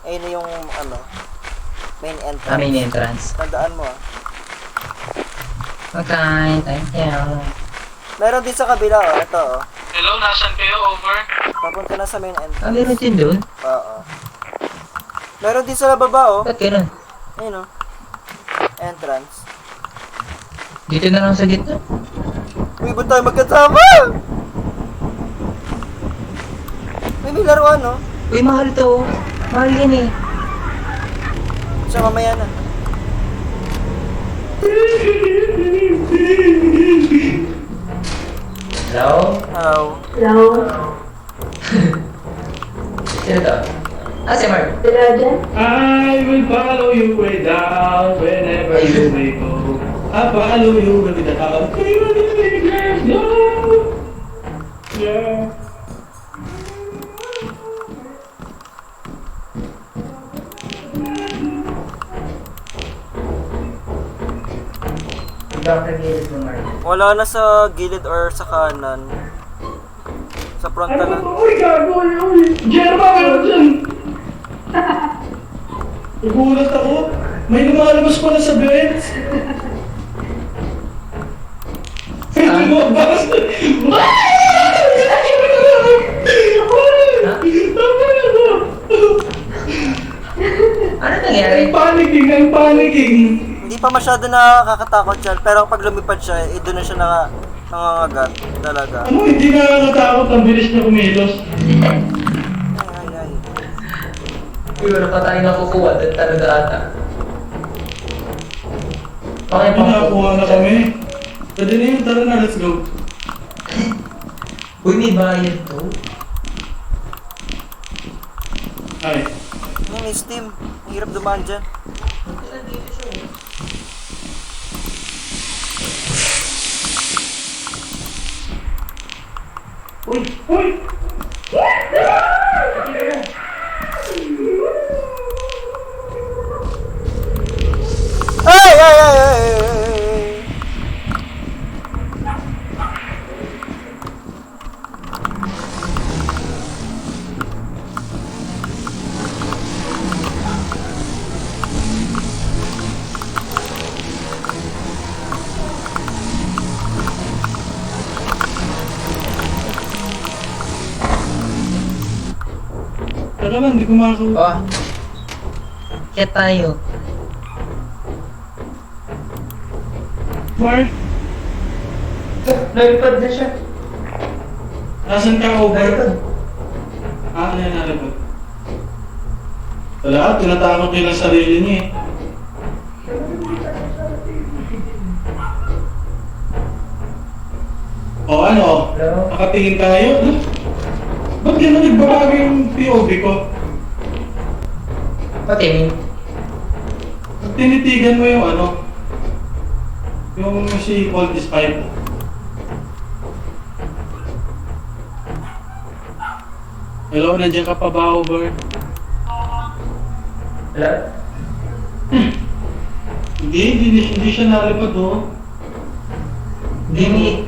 ayun na yung, main entrance. Ah, main entrance. Tandaan mo ah. Okay, thank you. Meron din sa kabila oh, ito oh. Hello, nasan kayo? Over? Papunta na sa main Ah, entrance. meron din dun? Oo. Meron din sa baba oh. Ba't ganun? Ayun oh. Entrance. Dito na lang sa gitna. Uy, ba't tayo magkasama? May laruan, no? Uy, mahal to. Mahal yan eh. Siya, mamaya na. Hello? Hello. Hello? Sino to? Ah, si Mark. Sila dyan? I will follow you way down whenever you may go. I follow you way down. No. Yeah. Dr. Gilles ng Mark. Wala na sa gilid or sa kanan. Sa front na lang. Uy, gago! Uy! Jerma, meron dyan! Nagulat ako. May lumalabas pala sa bed. May lumabas. Ano nangyari? I'm panicking. Hindi pa masyado nakakatakot siya, pero pag lumipad siya, doon na siya nangangagat talaga. Ano, hindi nakakatakot. Ang bilis niya kumilos. Ay, ay, ay. Uy, wala pa tayo nakukuha. Doon talaga ata. Okay, May nakakuha na kami. Pwede na yun, tara na, let's go. Uy, may bayad to. Ay. Yan, may steam. Ang hirap dumaan dyan. Uy, Uy! Ay, ay, ay, ay, ay, ay. Teka lang, hindi ko makakaw. oh. Kaya tayo. Mar, Nalipad na siya. nasan ka over? Nalipad. Ano yan nalabot? Wala, tinatakot niya lang sarili niya eh. O ano? Hello? Nakatingin tayo? Ano? Ba't gano'n nagbabago yung POV ko? Pati, Pag tinitigan mo yung ano? Yung si Cold is 5. Hello, nandiyan ka pa ba, Over? wala. Hindi siya nalipad oh.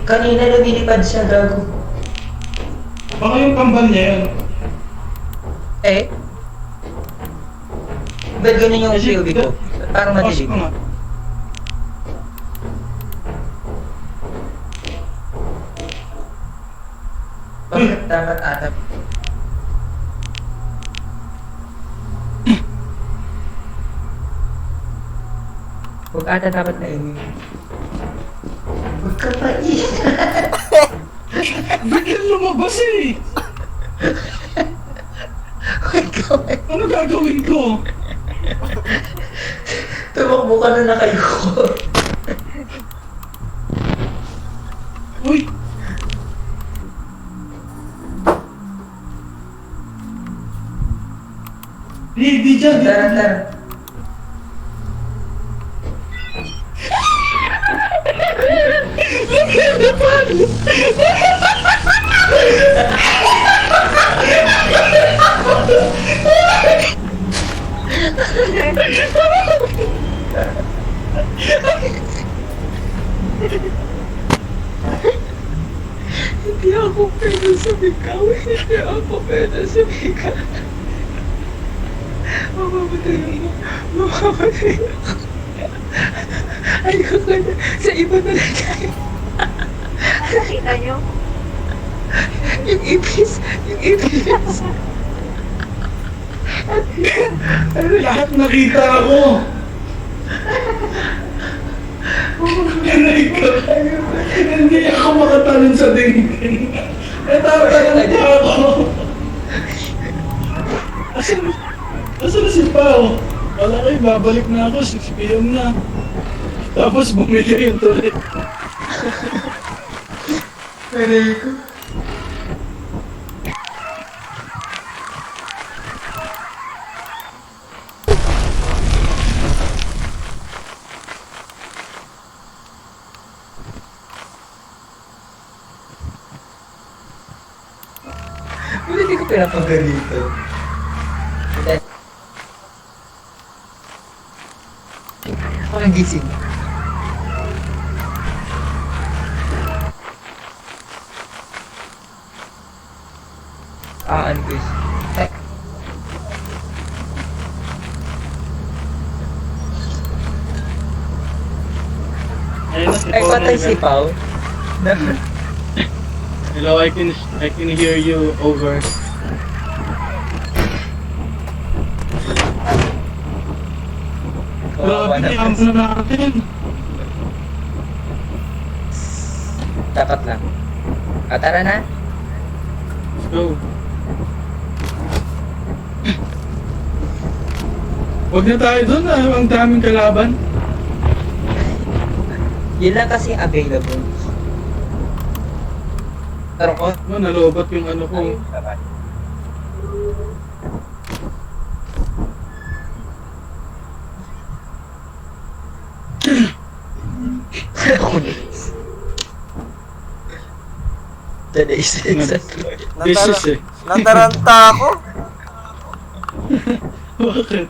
Kanina lumilipad siya, gago. Baka yung kambal niya yun. Eh? Ba't ganun yung Kasi- POV ko? Parang Pasok madilim. ko nga. Bakit dapat atap? Huwag ata dapat na iwi. Huwag ka pa Bigyan lumabas eh! Huwag ka pa Ano gagawin ko? Tumakbo ka na kayo ko. Uy! Di dyan, di Tara, dyan. tara. Hindi ako pwede sumigaw. Hindi ako pwede sumigaw. Mamamatay ako. Mamamatay ako. Ayoko na. Sa iba na lang tayo. Nakita nyo? Yung ipis. Yung ipis. Lahat nakita ako! Hindi ako makatalon sa dingding. Natatalon pa ako. pa oh. Wala kayo, babalik na ako, 6 PM na. Tapos bumili yung tuloy. Aray ko. Hindi ko pinapagalito. Ako nagising. Ano ko is... Eh, Ayun na si ay, patay Conan. si Pao. Hello, I can hear you over. Kawawa Grabe, naman. na natin. Dapat lang. Tara na. Let's go. Huwag na tayo dun, ang daming kalaban. Yun lang kasi available. Pero ko, No, nalobat yung ano ko. ayun, dapat. Today is exactly. This is eh. Nataranta ako. Bakit?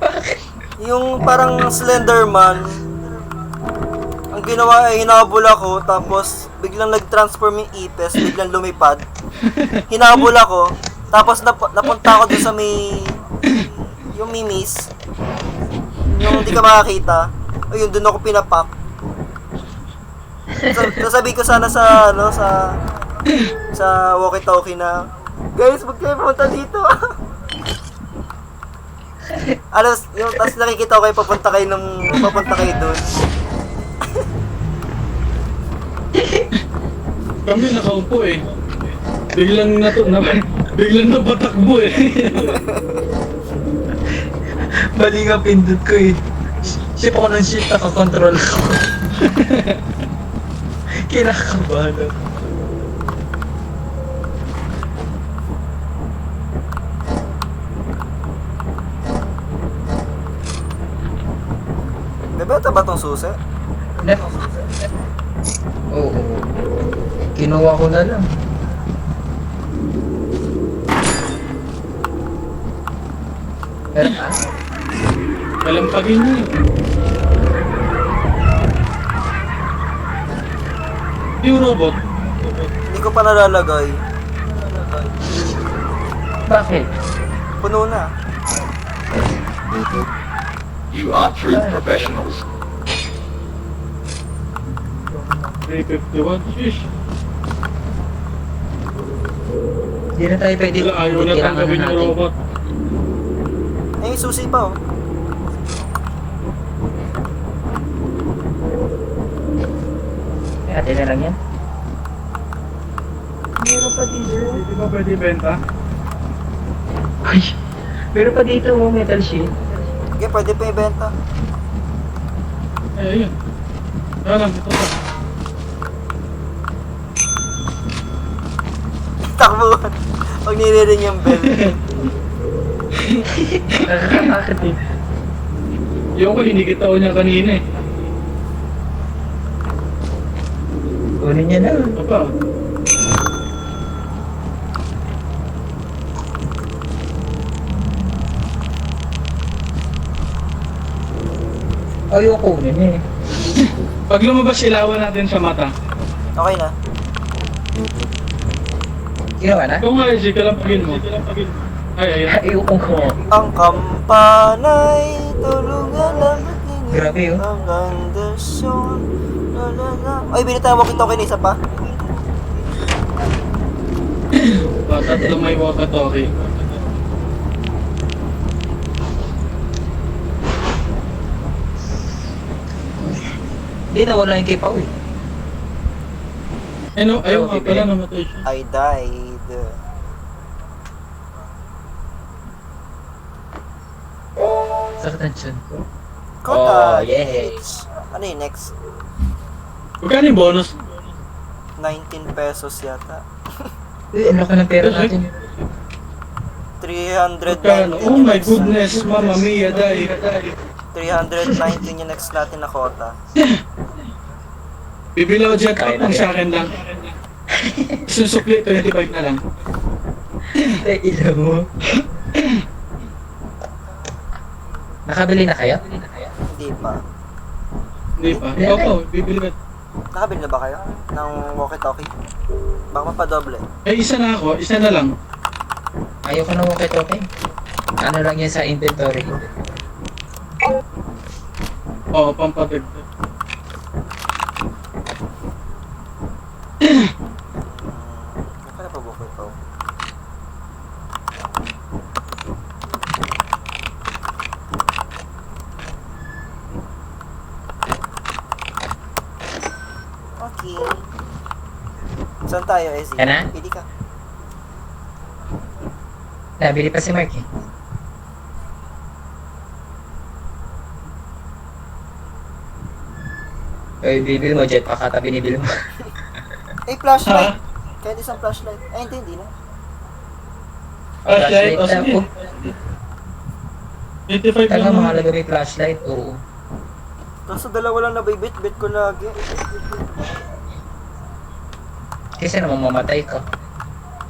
Yung parang Slenderman. Ang ginawa ay hinabol ako, tapos biglang nag-transform yung ipes, biglang lumipad. Hinabol ako, tapos napunta ako dun sa may... yung mimis. Yung hindi ka makakita. Ayun, dun ako pinapak. Sasabihin ko sana sa, ano, sa walkie-talkie na, guys, wag kayo pumunta dito. Ano, yung tapos nakikita ko kayo papunta kayo doon. Kami nakaupo eh. Biglang napatakbo eh. Mali nga pindot ko eh. Ship ako ng ship, nakakontrol ako. Kinakabahan ako. Bebeta ba tong susi? Oo. Kinuha ko na lang. Pero Kalampagin niyo eh. Yung robot. Hindi ko pa nalalagay. bakit? Puno na. You are true professionals. 351. Sheesh. Hindi na tayo pwede. Wala, ayaw na tanggapin yung robot. Eh, yung susi pa oh. Ate na lang yan. Meron pa dito. Hindi ba pwede benta? Ay, meron pa dito metal sheet. Okay, pwede pa ibenta. Eh, ayun. Lang, ito na. Takbuhan. Pag niriring yung bell. Nakakakit eh. Yung ko, hinikita ko niya kanina eh. Kunin niya na. Ano pa? Ayaw kunin eh. Pag lumabas, ilawan natin sa mata. Okay na. Ginawa na? Kung nga, Izzy, kalampagin mo. Ay, ayun. Ayaw ko. Ang kampanay, tulungan lang natin. Grabe, oh. Ang kandasyon. Ay, binita mo kita okay na isa pa. Tatlo may walkie-talkie. Hindi, nawala yung kay Pao eh. Ano, ayun nga pala, namatay siya. I died. Sakit ng tiyan ko. Kota! Oh, yes. Ano yung next? Magkano yung bonus? 19 pesos yata. Ano ka ng pera natin? 319 Oh yung my next. goodness, Mama Mia, dahil. 319 yung next natin na kota. Bibili ako jetpack Kaya na kung yan. sa akin lang. Susukli, 25 na lang. Ay, ilo mo. Nakabili na kayo? Hindi pa. Hindi pa. Ikaw po, bibili ka. Nakabili na ba kayo ng walkie-talkie? Baka mapadoble. Eh, isa na ako, isa na lang. Ayoko na walkie-talkie. Ano lang yan sa inventory. Oo, pampatagdag. Nakala pa walkie-talkie. Okay. Saan tayo, Ezzy? Yan na? Pili ka. Nabili pa si Mark eh. Ay, bibili mo jetpack ata binibili mo. Eh, flashlight. Ha? Kahit isang flashlight. Ay, hindi na. Flashlight, o lang. sige. Oh, 25 talaga lang naman. mahalaga may flashlight. Oo. Kaso dalawa lang nabibit-bit ko lagi. Kasi naman mamatay ka.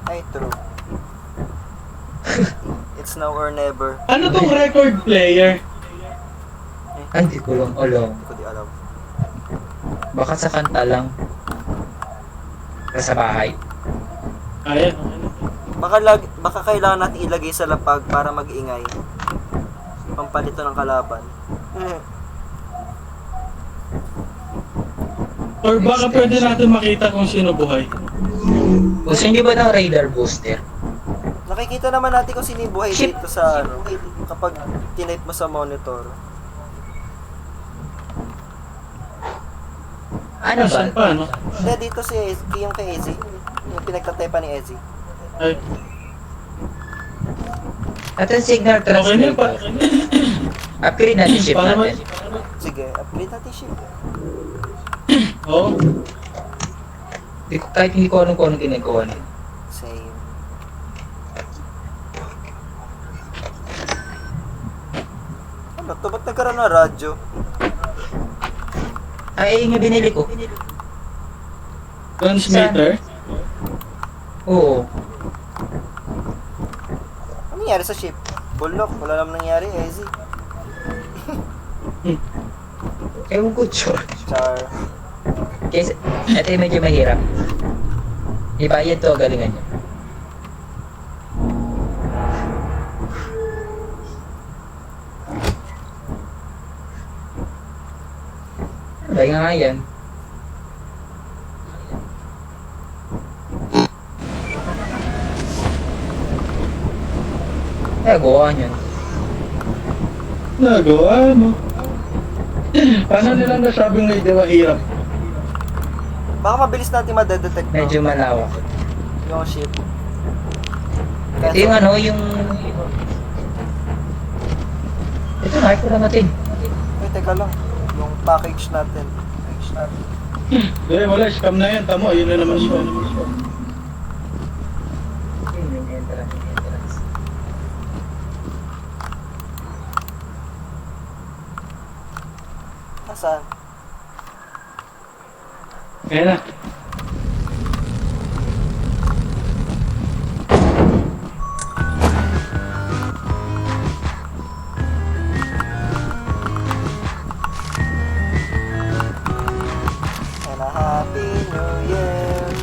Ay, true. It's now or never. Ano tong record player? Ay, di ko lang alam. Hindi ko di alam. Baka sa kanta lang. Sa bahay. Ayan. Baka kailangan natin ilagay sa lapag para mag-ingay. Pampalito ng kalaban. Or baka pwede natin makita kung sino buhay. Gusto niyo ba ng radar booster? Nakikita naman natin kung sino yung buhay Shit. dito sa ano, kapag tinype mo sa monitor. Ano ba? Saan pa, no? Hindi, dito si Ezzy, yung kay Ezzy. Yung pinagtatepa ni Ezzy. Ay, At ang signal okay na pa. translator. Upgrade natin ship Para natin. Sige, upgrade natin ship. Oo. Kahit hindi ko alam kung anong ginagawa nila. Same. Ano to? Ba't nagkaroon ng radyo? Ay, yung binili ko. Transmitter. Oo. Ano nangyari sa ship? Bulok, wala naman nangyari, Ezzy. Ewan ko, Chor. Char. Kasi, ito yung medyo mahirap. Ibayad to, galingan niya. Bagay nga yan. Gawa niyan. Nagawa mo. Paano nilang nasabing medyo mahirap? Baka mabilis natin madedetect Medyo no? malawak. Yung ship. Ito yung ano, yung... Ito, nakik ko lang natin. Wait, teka lang. Yung package natin. Hindi, wala. Scam na yan. Tamo, yun na naman siya. Yun, yung entrance. Nasaan? Kaya na. And a happy new year.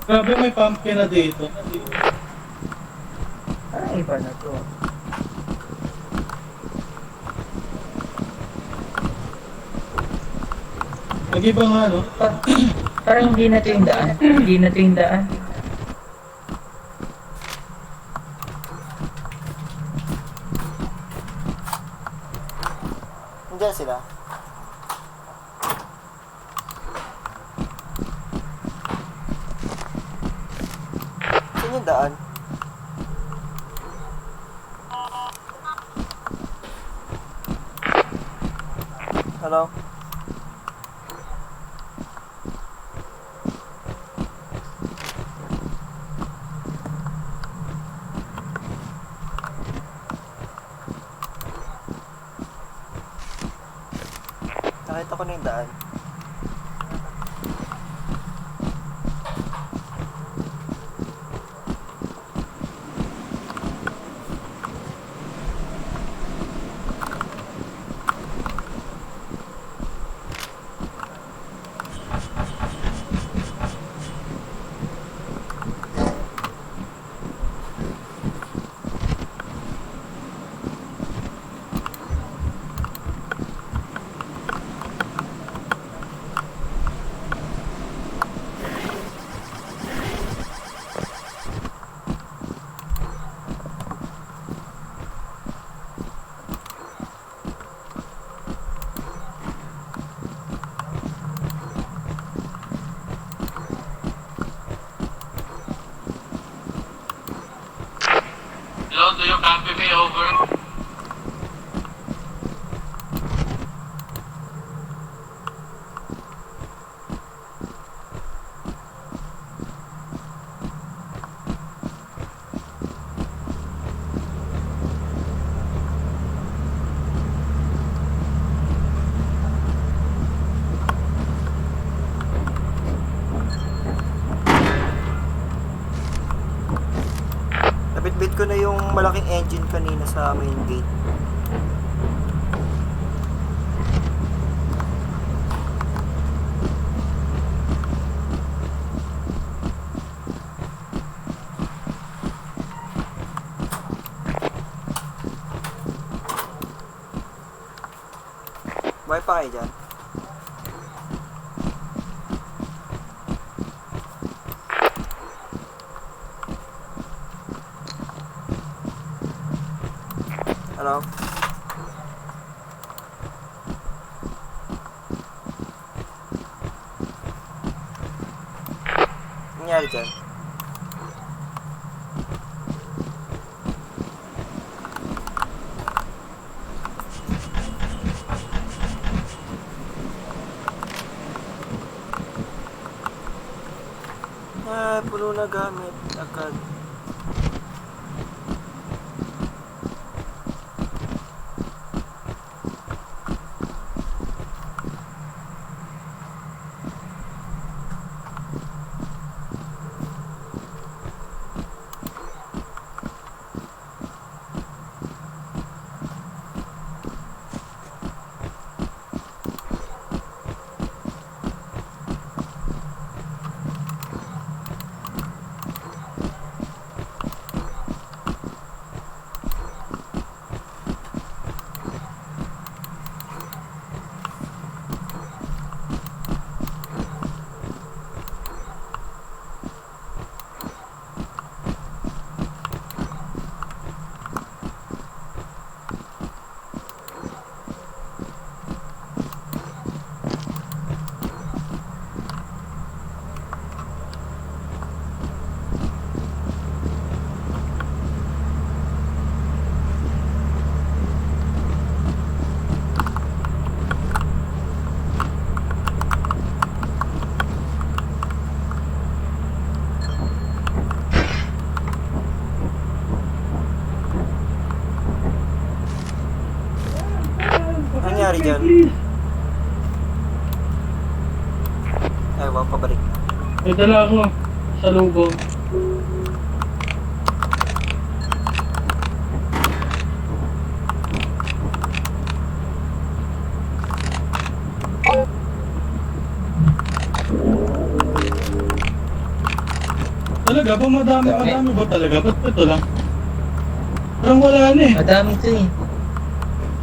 Grabe, may pumpkin na dito. Parang iba na to. Nag-iba nga, no? Parang hindi na to yung daan. Hindi na to yung daan. sila. Saan yung daan? Hello? Nakita ko na yung daan. Hello, do you copy me? Over. Nabitbit ko na yung malaking engine kanina sa main gate. Buhay pa kayo dyan? Hello? Ano nangyari dyan? Puno na gamit agad. Ano nangyari dyan? Ay, wow, pabalik. May dala ako sa lubong. Talaga ba? Madami ba talaga? Ba't ito lang? Parang wala na eh. Madami ito eh.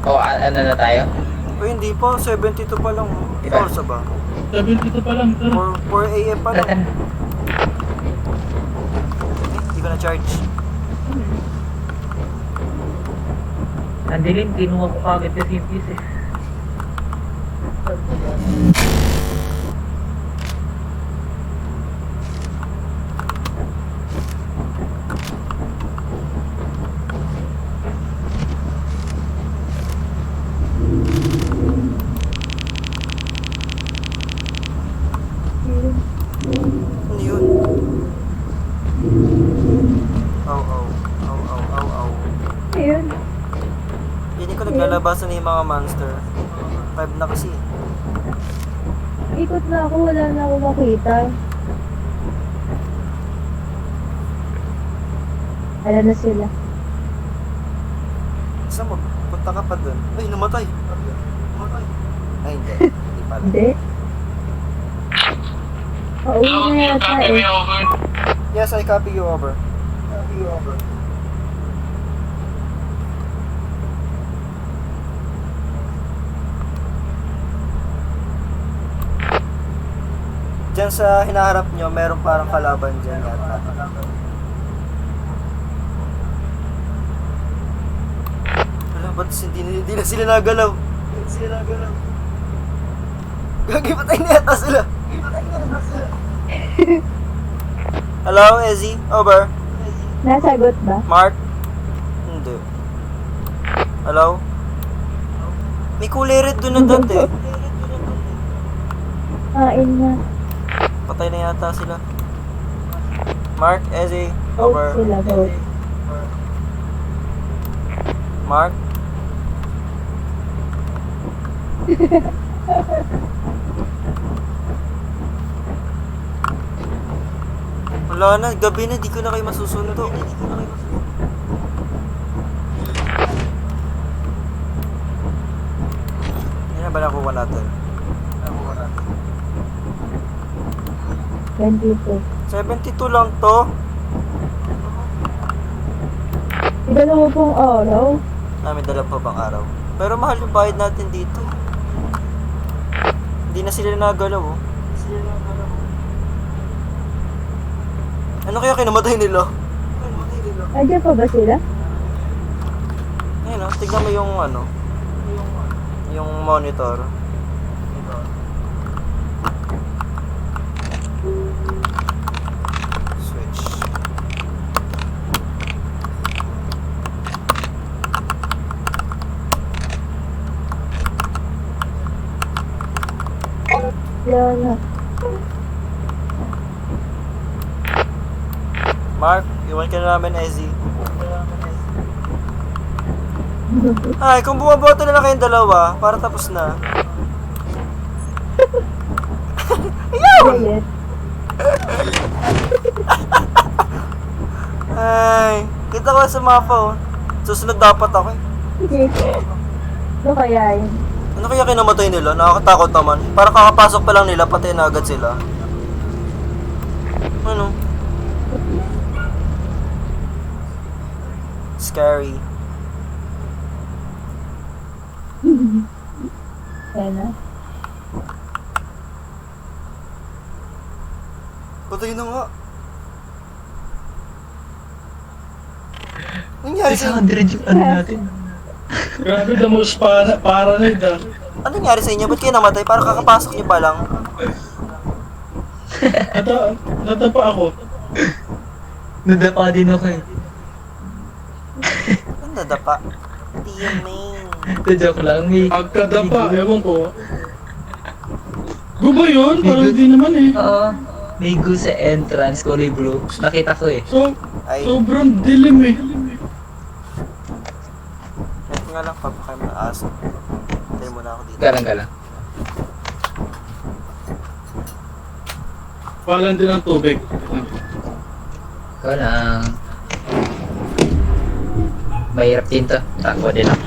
O, ano na tayo? O hindi pa, 72 pa lang. Diba? Forza ba? 72 pa lang. Tara. 4 AM pa lang. Tara. Hindi ko na-charge. Ang dilim, kinuha ko kagad kasi yung piece eh. Ano yun? Aw, aw. Aw, aw, aw, aw. Ayun. Hindi ko naglalabasan na yung mga monster. 5 na kasi. Ikot na ako, wala na ako makita. Alam na sila. Saan mo? Punta ka pa dun. Ay, namatay. Ay, hindi. Hindi pala. Hindi. Pauwi na yata eh. Yes, I copy you over. Copy you over. Diyan sa hinaharap nyo, meron parang kalaban dyan yata. Wala, ba't hindi na sila nagalaw? Hindi sila nagalaw. Gagi, patay na yata sila. Hello, Ezzy? Over. Nasagot ba? Mark? Hindi. Hello? May kulay red doon na dati. Kain na. Patay na yata sila. Mark, Ezzy, Vote over. sila, vote. Mark? Wala na, gabi na, di ko na kayo masusundo. Yan na ba nakuha natin? 22. 72 lang to. Dalawa pong araw. May dala pa bang araw? Pero mahal yung bayad natin dito. Hindi na sila nagalaw, oh. Ano kaya kinamatay nila? Andiyan pa ba sila? Ayun, oh, tignan mo yung ano, yung monitor. Switch. Wala na. Mark, iwan ka na namin, Ezzy. Ay, kung bumaboto na lang kayong dalawa, para tapos na. Quiet. Ay, kita ko sa mapa, oh. Susunod dapat ako, eh. Ano kaya yun? Ano kaya kinamatay nila? Nakakatakot naman. Para kakapasok pa lang nila, patay na agad sila. Ano? Scary. Kaya na. Patay na nga. Nangyari sa 600 yung ano natin. Grabe, the most paranoid ah. Ano nangyari sa inyo? Ba't kayo namatay? Para kakapasok niyo pa lang. Natapa ako. Nadapa din ako eh. Ano nadapa? Teaming. Joke lang. Pagkadapa, ewan ko. Guba yun? Parang hindi naman eh. Oo. May go sa entrance, kulay blue. Nakita ko eh. So, Ay, sobrang dilim eh. ito nga lang, papakain mo na aso. Tayo muna ako dito. Galang-galang. Palan din ang tubig. Ikaw lang. Mahirap din to. Takbo din ako.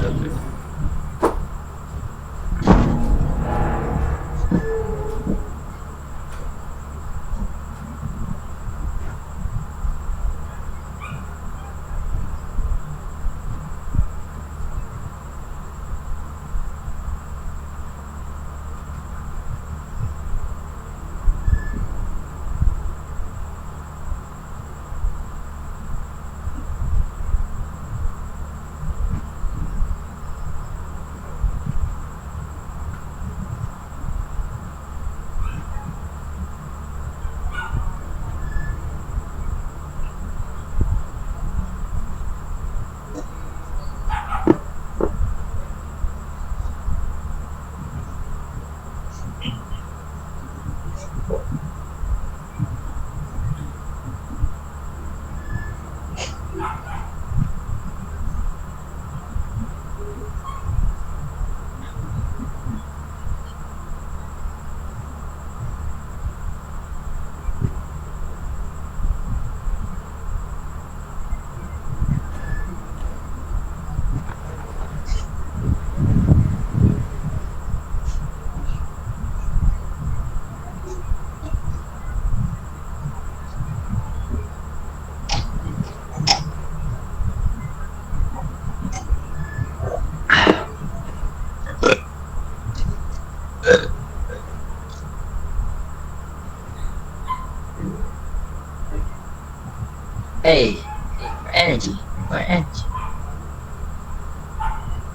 Hey, more energy, more energy.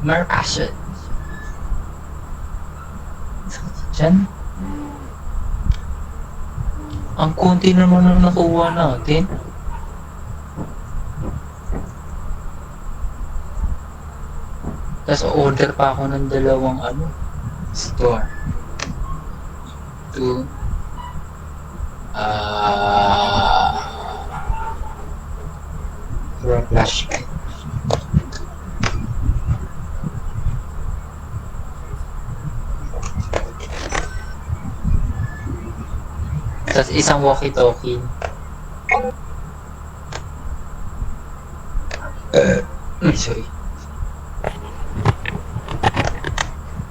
More passion. Diyan. Ang konti naman ang nakuha natin. Tapos order pa ako ng dalawang store. To for a flashlight. Tapos isang walkie-talkie. Sorry.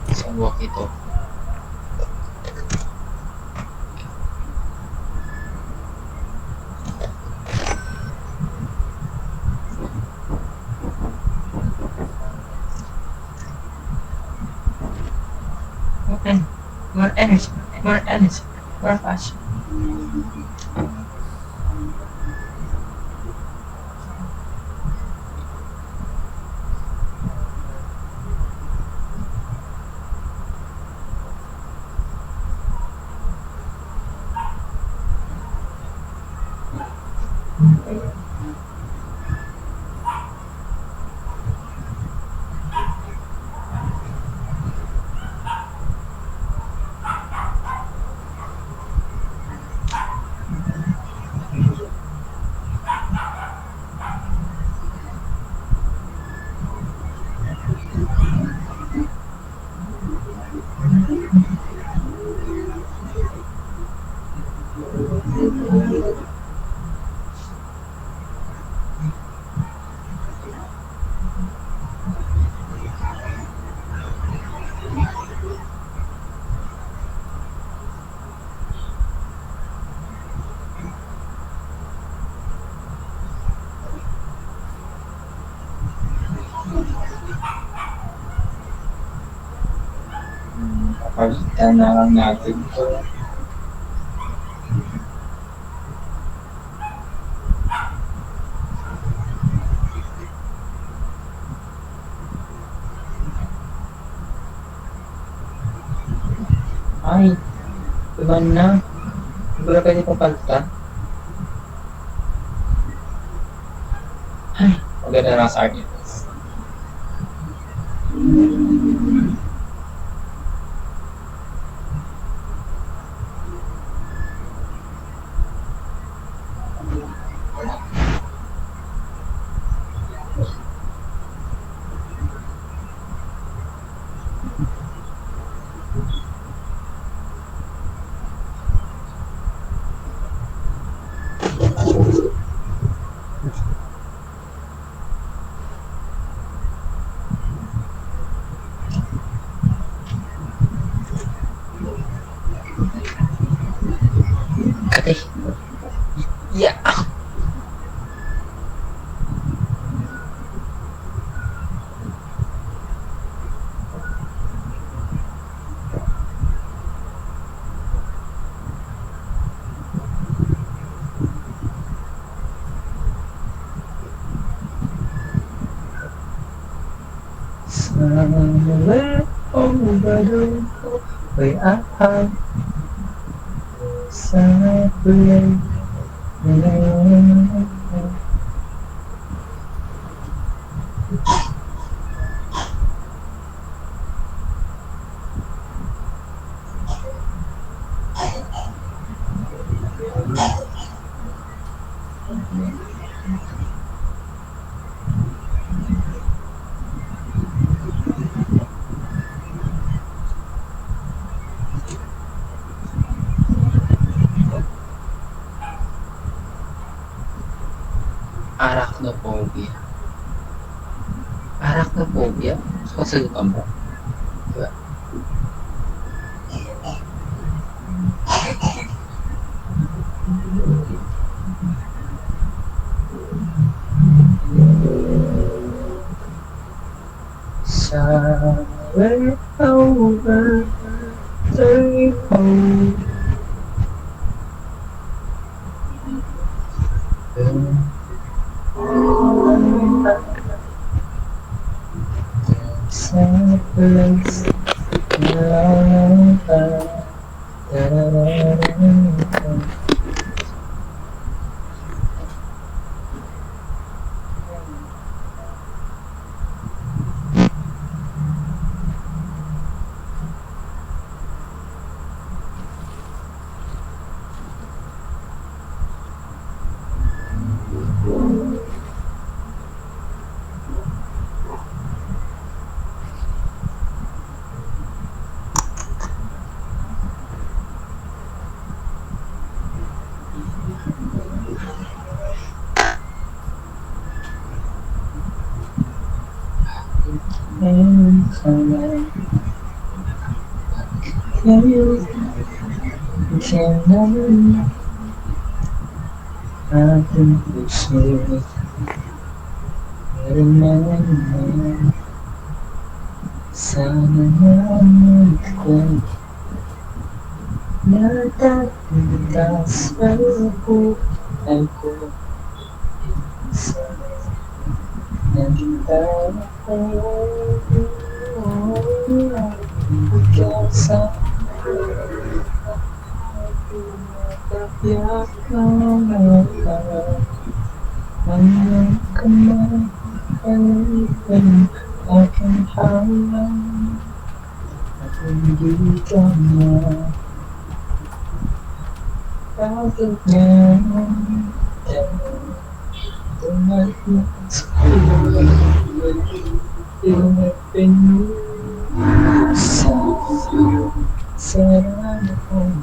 Isang walkie-talkie. More energy, more energy, more passion. Pagkita na lang natin ito. Ay, iba na. Hindi ko na pwede papalitan. Ay, maganda na sa akin. Ate. Yeah. Somewhere over the way I hide. Separate. Arachnophobia. Arachnophobia? Kasagutan mo. Diba? Somewhere over the home. legs. Ating puso sana naman ko natatatas ako ako nagintay ako ikaw sa pinatapiak ng mata hanggang kamay ang aking halang at hindi ka na bakit ngayon tumalit sa pinusa sarang akong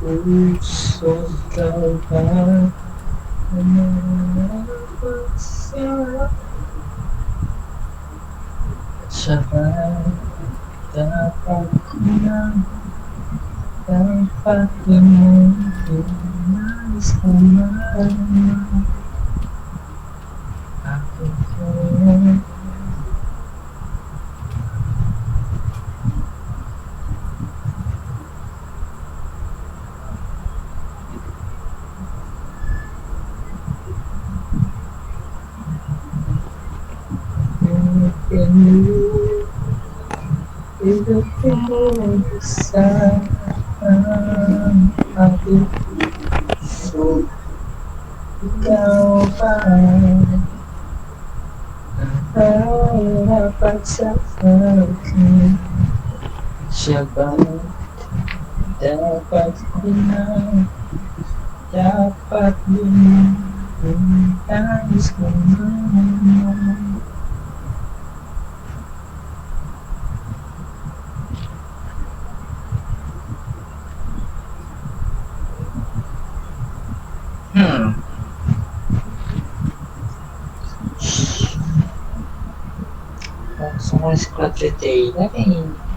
puso ikaw ba namapagsa tsaka dapat ko lang dapat mo nais ko man ako ko Ilapin sa aking puso ikaw ba dapat sa akin siya ba dapat ko na dapat din nais ko naman Sono le 4:30 e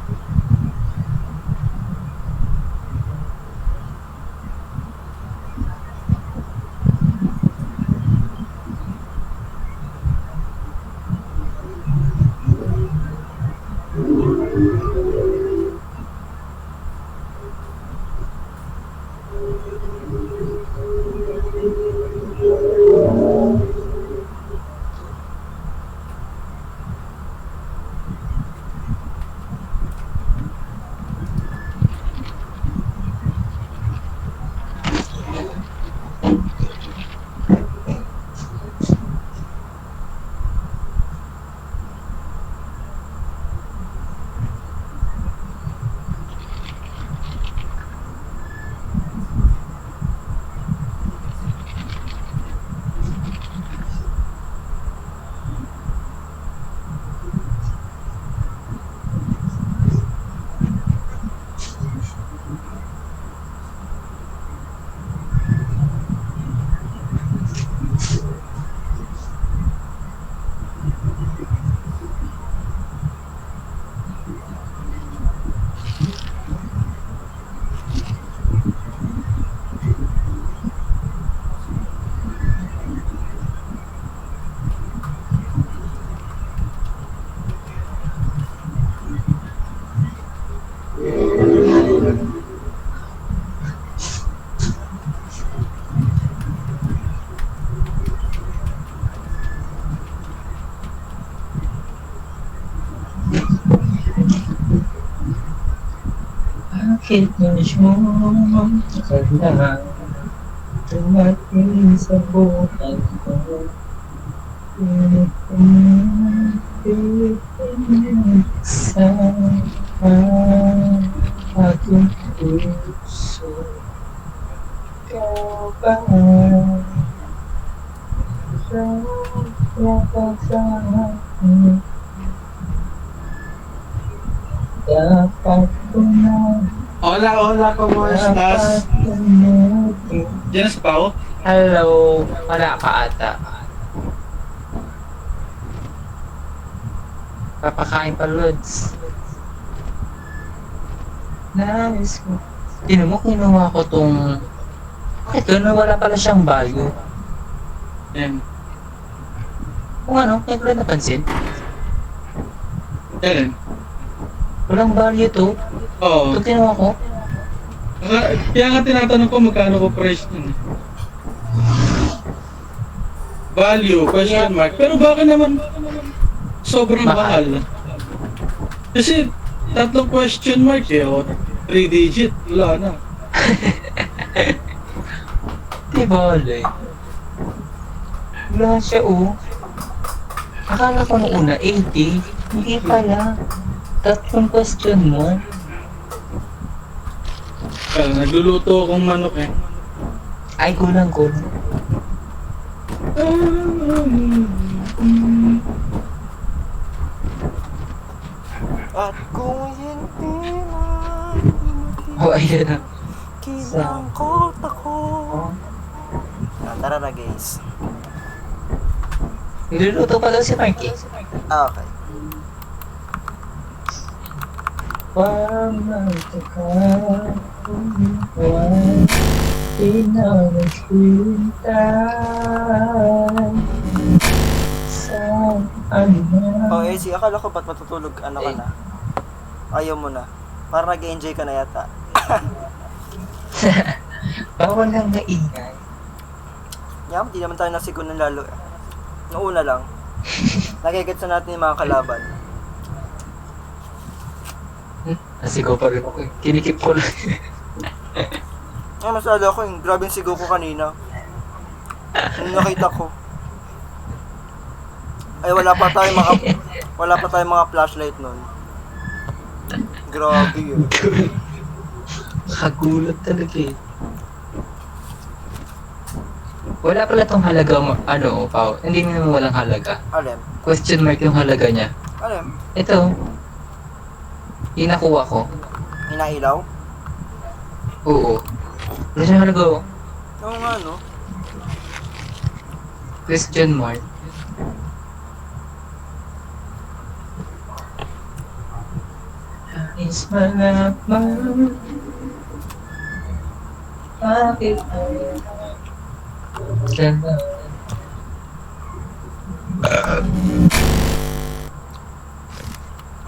Bakit mo kailangan tumating sa buhay ko? Pilit sa aking puso. Ikaw ba? Ikaw sa akin. Dapat ko na Hola, ¿cómo estás? ¿Ya sa Pao? Hello, wala ka ata. Papakain pa, Lods. Nice. Tinan mo, kinuha ko tong... Ito na wala pala siyang value. Yan. Kung ano, hindi ko lang napansin. Yan. Walang value to. Oo. Ito kinuha ko. Kaya nga tinatanong ko magkano ko price nun. Value, question mark. Pero bakit naman sobrang Mahal. mahal? Kasi tatlong question mark eh. O, 3 digit, wala na. Di bale. Wala siya, oh. Akala ko nung una, 80. Hindi pala. Tatlong question mo. Kaya nagluluto akong manok eh. Ay, kulang. At kung hindi na Oh, ayan na. kinangkot ako. Tara na guys. Niluluto pa daw si Marky. Okay. Oh, AC, akala ko ba't matutulog ano ka na? Ayaw mo na. Parang nag-enjoy ka na yata. Bawal lang maingay. Di naman tayo nasigun ng lalo eh. Noong una lang. Nagigits na natin yung mga kalaban. Nasigaw pa rin ako eh. Kinikip ko lang. Masala ko yung grabing sigaw ko kanina. Nung nakita ko. Ay, wala pa tayong mga flashlight nun. Grabe yun. Kagulat talaga eh. Wala pala tong halaga mo, ano, Pao. Hindi naman walang halaga. Alem? Question mark yung halaga niya. Alem? Ito. Yung nakuha ko. Inailaw? Oo. Wala siyang halaga, oh. Oo nga, no? Question mark. Is malaman bakit ay ganda.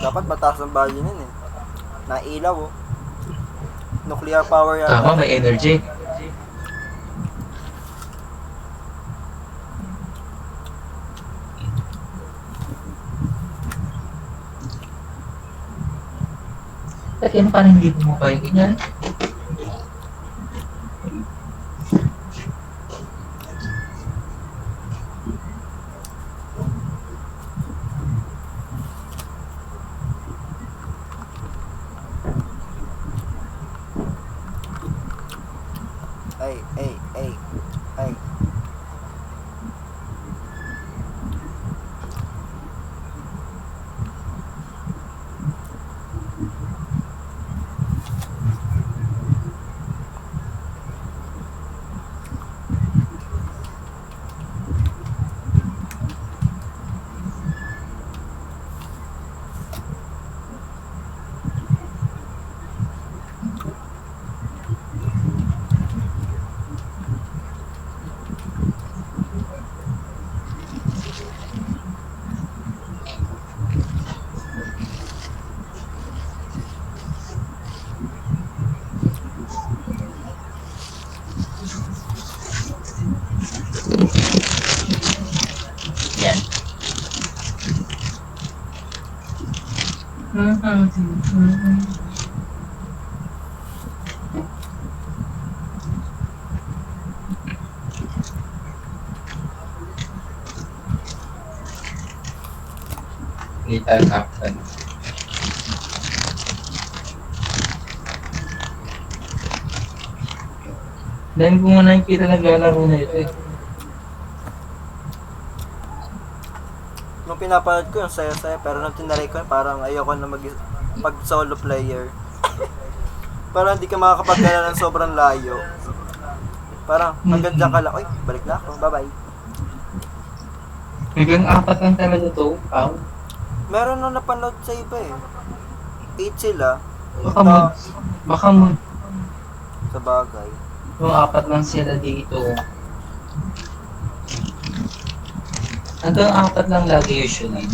Dapat mataas ang value nun eh. Nailaw, oh. Nuclear power yata. Tama, may energy. At yan, parang hindi mo pa yung ganyan. Ay. Yan. Lethal Captain. Dahil ko nga nakikita naglalaro na ito eh. Nung pinapanood ko yung saya-saya, pero nung tinaray ko, parang ayoko na mag solo player. Parang hindi ka makakapagdala ng sobrang layo. Parang hanggang dyan ka lang, oy, balik na ako, bye-bye. Hanggang 4 lang talaga to, pao. Meron nung napanood sa iba eh. 8 sila. Baka mo, Sa bagay. yung 4 lang sila dito. Hanggang 4 lang lagi usually.